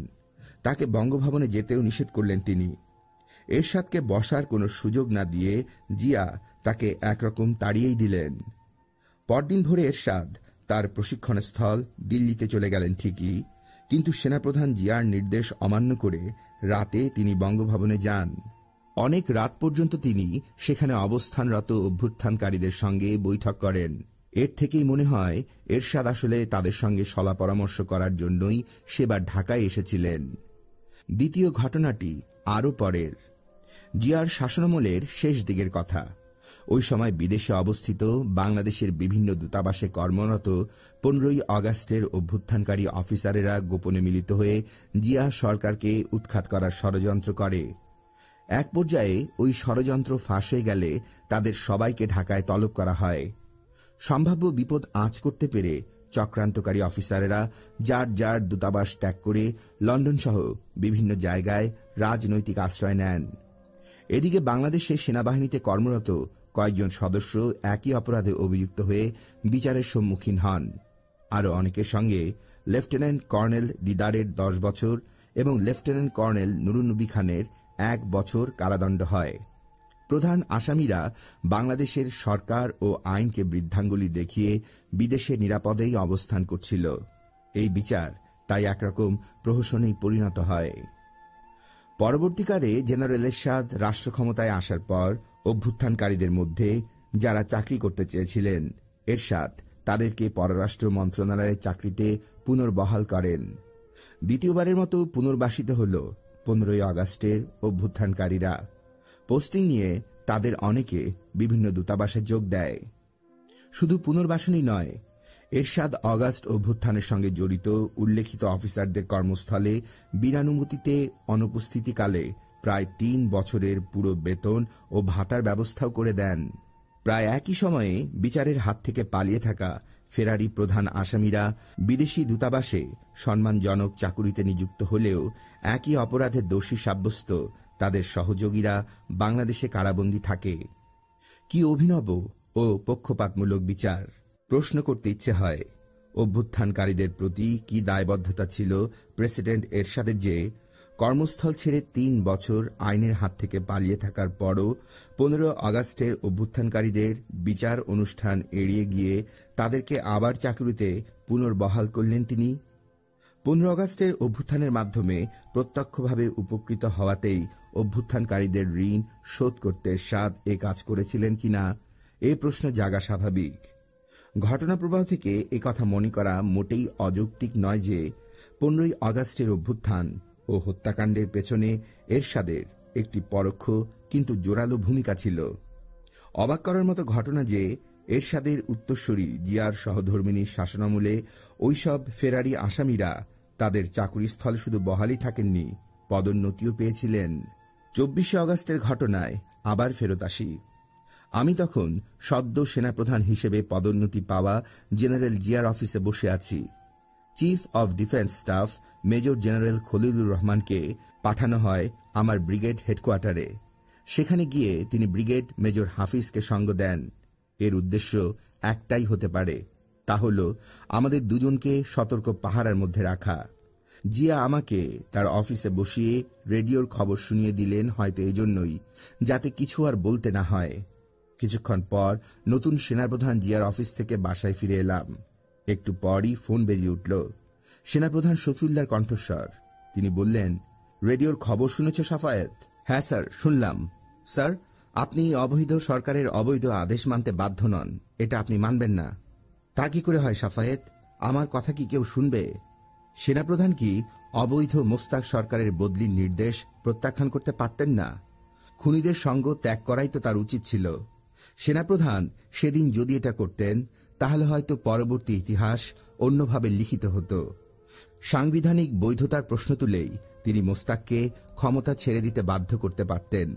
S1: তাকে বঙ্গভবনে যেতেও নিষেধ করলেন তিনি। এরশাদকে বসার কোনো সুযোগ না দিয়ে জিয়া তাকে একরকম তাড়িয়েই দিলেন। পরদিন ভোরে এরশাদ তার প্রশিক্ষণস্থল দিল্লিতে চলে গেলেন ঠিকই, কিন্তু সেনাপ্রধান জিয়ার নির্দেশ অমান্য করে রাতে তিনি বঙ্গভবনে যান। অনেক রাত পর্যন্ত তিনি সেখানে অবস্থানরত অভ্যুত্থানকারীদের সঙ্গে বৈঠক করেন। এর থেকেই মনে হয় এরশাদ আসলে তাদের সঙ্গে সলা পরামর্শ করার জন্যই সেবার ঢাকায় এসেছিলেন। দ্বিতীয় ঘটনাটি আরও পরের, জিয়ার শাসনামলের শেষ দিকের কথা। ওই সময় বিদেশে অবস্থিত বাংলাদেশের বিভিন্ন দূতাবাসে কর্মরত 15ই আগস্টের অভ্যুত্থানকারী অফিসারেরা গোপনে মিলিত হয়ে জিয়া সরকারকে উৎখাত করার ষড়যন্ত্র করে। এক পর্যায়ে ওই ষড়যন্ত্র ফাঁস হয়ে গেলে তাদের সবাইকে ঢাকায় তলব করা হয়। সম্ভাব্য বিপদ আঁচ করতে পেরে চক্রান্তকারী অফিসারেরা যার যার দূতাবাস ত্যাগ করে লন্ডন সহ বিভিন্ন জায়গায় রাজনৈতিক আশ্রয় নেন। এদিকে বাংলাদেশে সেনাবাহিনীতে কর্মরত কয়েকজন সদস্য একই অপরাধে অভিযুক্ত হয়ে বিচারের সম্মুখীন হন। আরও অনেকের সঙ্গে লেফটেন্যান্ট কর্নেল দিদারের 10 বছর এবং লেফটেন্যান্ট কর্নেল নুরুন্নবী খানের 1 বছর কারাদণ্ড হয়। প্রধান আসামিরা বাংলাদেশের সরকার ও আইনকে বৃদ্ধাঙ্গুলি দেখিয়ে বিদেশে নিরাপদেই অবস্থান করছিল। এই বিচার তাই একরকম প্রহসনেই পরিণত হয়। পরবর্তীকালে জেনারেল এরশাদ রাষ্ট্র ক্ষমতায় আসার পর অভ্যুত্থানকারীদের মধ্যে যারা চাকরি করতে চেয়েছিলেন, এরশাদ তাদেরকে পররাষ্ট্র মন্ত্রণালয়ের চাকরিতে পুনর্বহাল করেন। দ্বিতীয়বারের মতো পুনর্বাসিত হল 15ই আগস্টের অভ্যুত্থানকারীরা। পোস্টিং নিয়ে তাদের অনেকে বিভিন্ন দূতাবাসে যোগ দেয়। শুধু পুনর্বাসনই নয়, এরশাদ আগস্ট অভ্যুত্থানের সঙ্গে জড়িত উল্লেখিত অফিসারদের কর্মস্থলে বিনানুমতিতে অনুপস্থিতিকালে প্রায় 3 বছরের পুরো বেতন ও ভাতার ব্যবস্থাও করে দেন। প্রায় একই সময়ে বিচারের হাত থেকে পালিয়ে থাকা ফেরারি প্রধান আসামিরা বিদেশি দূতাবাসে সম্মানজনক চাকুরিতে নিযুক্ত হলেও একই অপরাধে দোষী সাব্যস্ত তাদের সহযোগীরা বাংলাদেশে কারাবন্দী থাকে। কি অভিনব ও পক্ষপাতমূলক বিচার! প্রশ্ন করতে ইচ্ছে হয়, অভ্যুত্থানকারীদের প্রতি কি দায়বদ্ধতা ছিল প্রেসিডেন্ট এরশাদের যে কর্মস্থল ছেড়ে 3 বছর আইনের হাত থেকে পালিয়ে থাকার পরও 15 আগস্টের অভ্যুত্থানকারীদের বিচার অনুষ্ঠান এড়িয়ে গিয়ে তাদেরকে আবার চাকরিতে পুনর্বহাল করলেন তিনি। 15 আগস্টের অভ্যুত্থানের মাধ্যমে প্রত্যক্ষভাবে উপকৃত হওয়াতেই অভ্যুত্থানকারীদের ঋণ শোধ করতে এরশাদ এ কাজ করেছিলেন কিনা এ প্রশ্ন জাগা স্বাভাবিক। ঘটনা প্রবাহ থেকে এ কথা মনে করা মোটেই অযৌক্তিক নয় যে 15ই আগস্টের অভ্যুত্থান ও হত্যাকাণ্ডের পেছনে এরশাদের একটি পরোক্ষ কিন্তু জোরালো ভূমিকা ছিল। অবাক করার মতো ঘটনা যে এরশাদের উত্তরসূরি জিয়ার সহধর্মিনীর শাসনামলে ওইসব ফেরারি আসামিরা তাদের চাকুরিস্থল শুধু বহালই থাকেননি, পদোন্নতিও পেয়েছিলেন। 24শে আগস্টের ঘটনায় আবার ফেরত আসি। আমি তখন সদ্য সেনাপ্রধান হিসেবে পদোন্নতি পাওয়া জেনারেল জিয়ার অফিসে বসে আছি। Chief of defence staff major general Khalilur রহমানকে পাঠানো হয় আমার ব্রিগেড হেডকোয়ার্টারে। সেখানে গিয়ে তিনি ব্রিগেড মেজর হাফিজকে সঙ্গ দেন। এর উদ্দেশ্য একটাই হতে পারে, তা হল আমাদের দুজনকে সতর্ক পাহারার মধ্যে রাখা। জিয়া আমাকে তার অফিসে বসিয়ে রেডিওর খবর শুনিয়ে দিলেন হয়তো এজন্যই, যাতে কিছু আর বলতে না হয়। কিছুক্ষণ পর নতুন সেনাপ্রধান জিয়ার অফিস থেকে বাসায় ফিরে এলাম। একটু পরই ফোন বেজে উঠল। সেনাপ্রধান শফিউল্লাহর কণ্ঠস্বর। তিনি বললেন, রেডিওর খবর শুনেছ সাফায়েত? হ্যাঁ স্যার, শুনলাম। স্যার, আপনি অবৈধ সরকারের অবৈধ আদেশ মানতে বাধ্য নন, এটা আপনি মানবেন না। তা কি করে হয় সাফায়েত? আমার কথা কি কেউ শুনবে? সেনাপ্রধান কি অবৈধ মোস্তাক সরকারের বদলির নির্দেশ প্রত্যাখ্যান করতে পারতেন না? খুনিদের সঙ্গ ত্যাগ করাই তো তার উচিত ছিল। সেনাপ্রধান সেদিন যদি এটা করতেন, তাহলে হয়তো পরবর্তী ইতিহাস অন্যভাবে লিখিত হতো। সাংবিধানিক বৈধতার প্রশ্ন তুলেই তিনি মোস্তাককে ক্ষমতা ছেড়ে দিতে বাধ্য করতে পারতেন।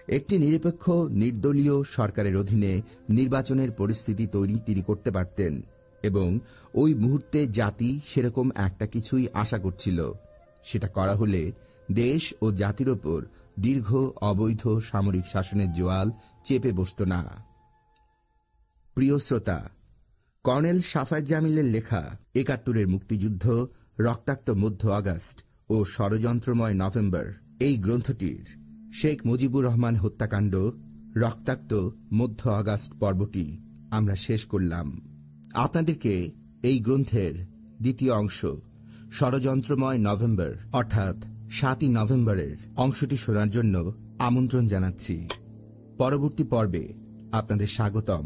S1: একটি নিরপেক্ষ নির্দলীয় সরকারের অধীনে নির্বাচনের পরিস্থিতি তৈরি তিনি করতে পারতেন, এবং ওই মুহূর্তে জাতি সেরকম একটা কিছুই আশা করছিল। সেটা করা হলে দেশ ও জাতির ওপর দীর্ঘ অবৈধ সামরিক শাসনের জোয়াল চেপে বসত না। প্রিয় শ্রোতা, কর্নেল সাফায়েত জামিলের লেখা ৭১-এর মুক্তিযুদ্ধ, রক্তাক্ত মধ্য আগস্ট ও ষড়যন্ত্রময় নভেম্বর এই গ্রন্থটির শেখ মুজিবুর রহমান হত্যাকাণ্ড, রক্তাক্ত মধ্য আগস্ট পর্বটি আমরা শেষ করলাম। আপনাদেরকে এই গ্রন্থের দ্বিতীয় অংশ ষড়যন্ত্রময় নভেম্বর অর্থাৎ ৭ই নভেম্বরের অংশটি শোনার জন্য আমন্ত্রণ জানাচ্ছি। পরবর্তী পর্বে আপনাদের স্বাগতম।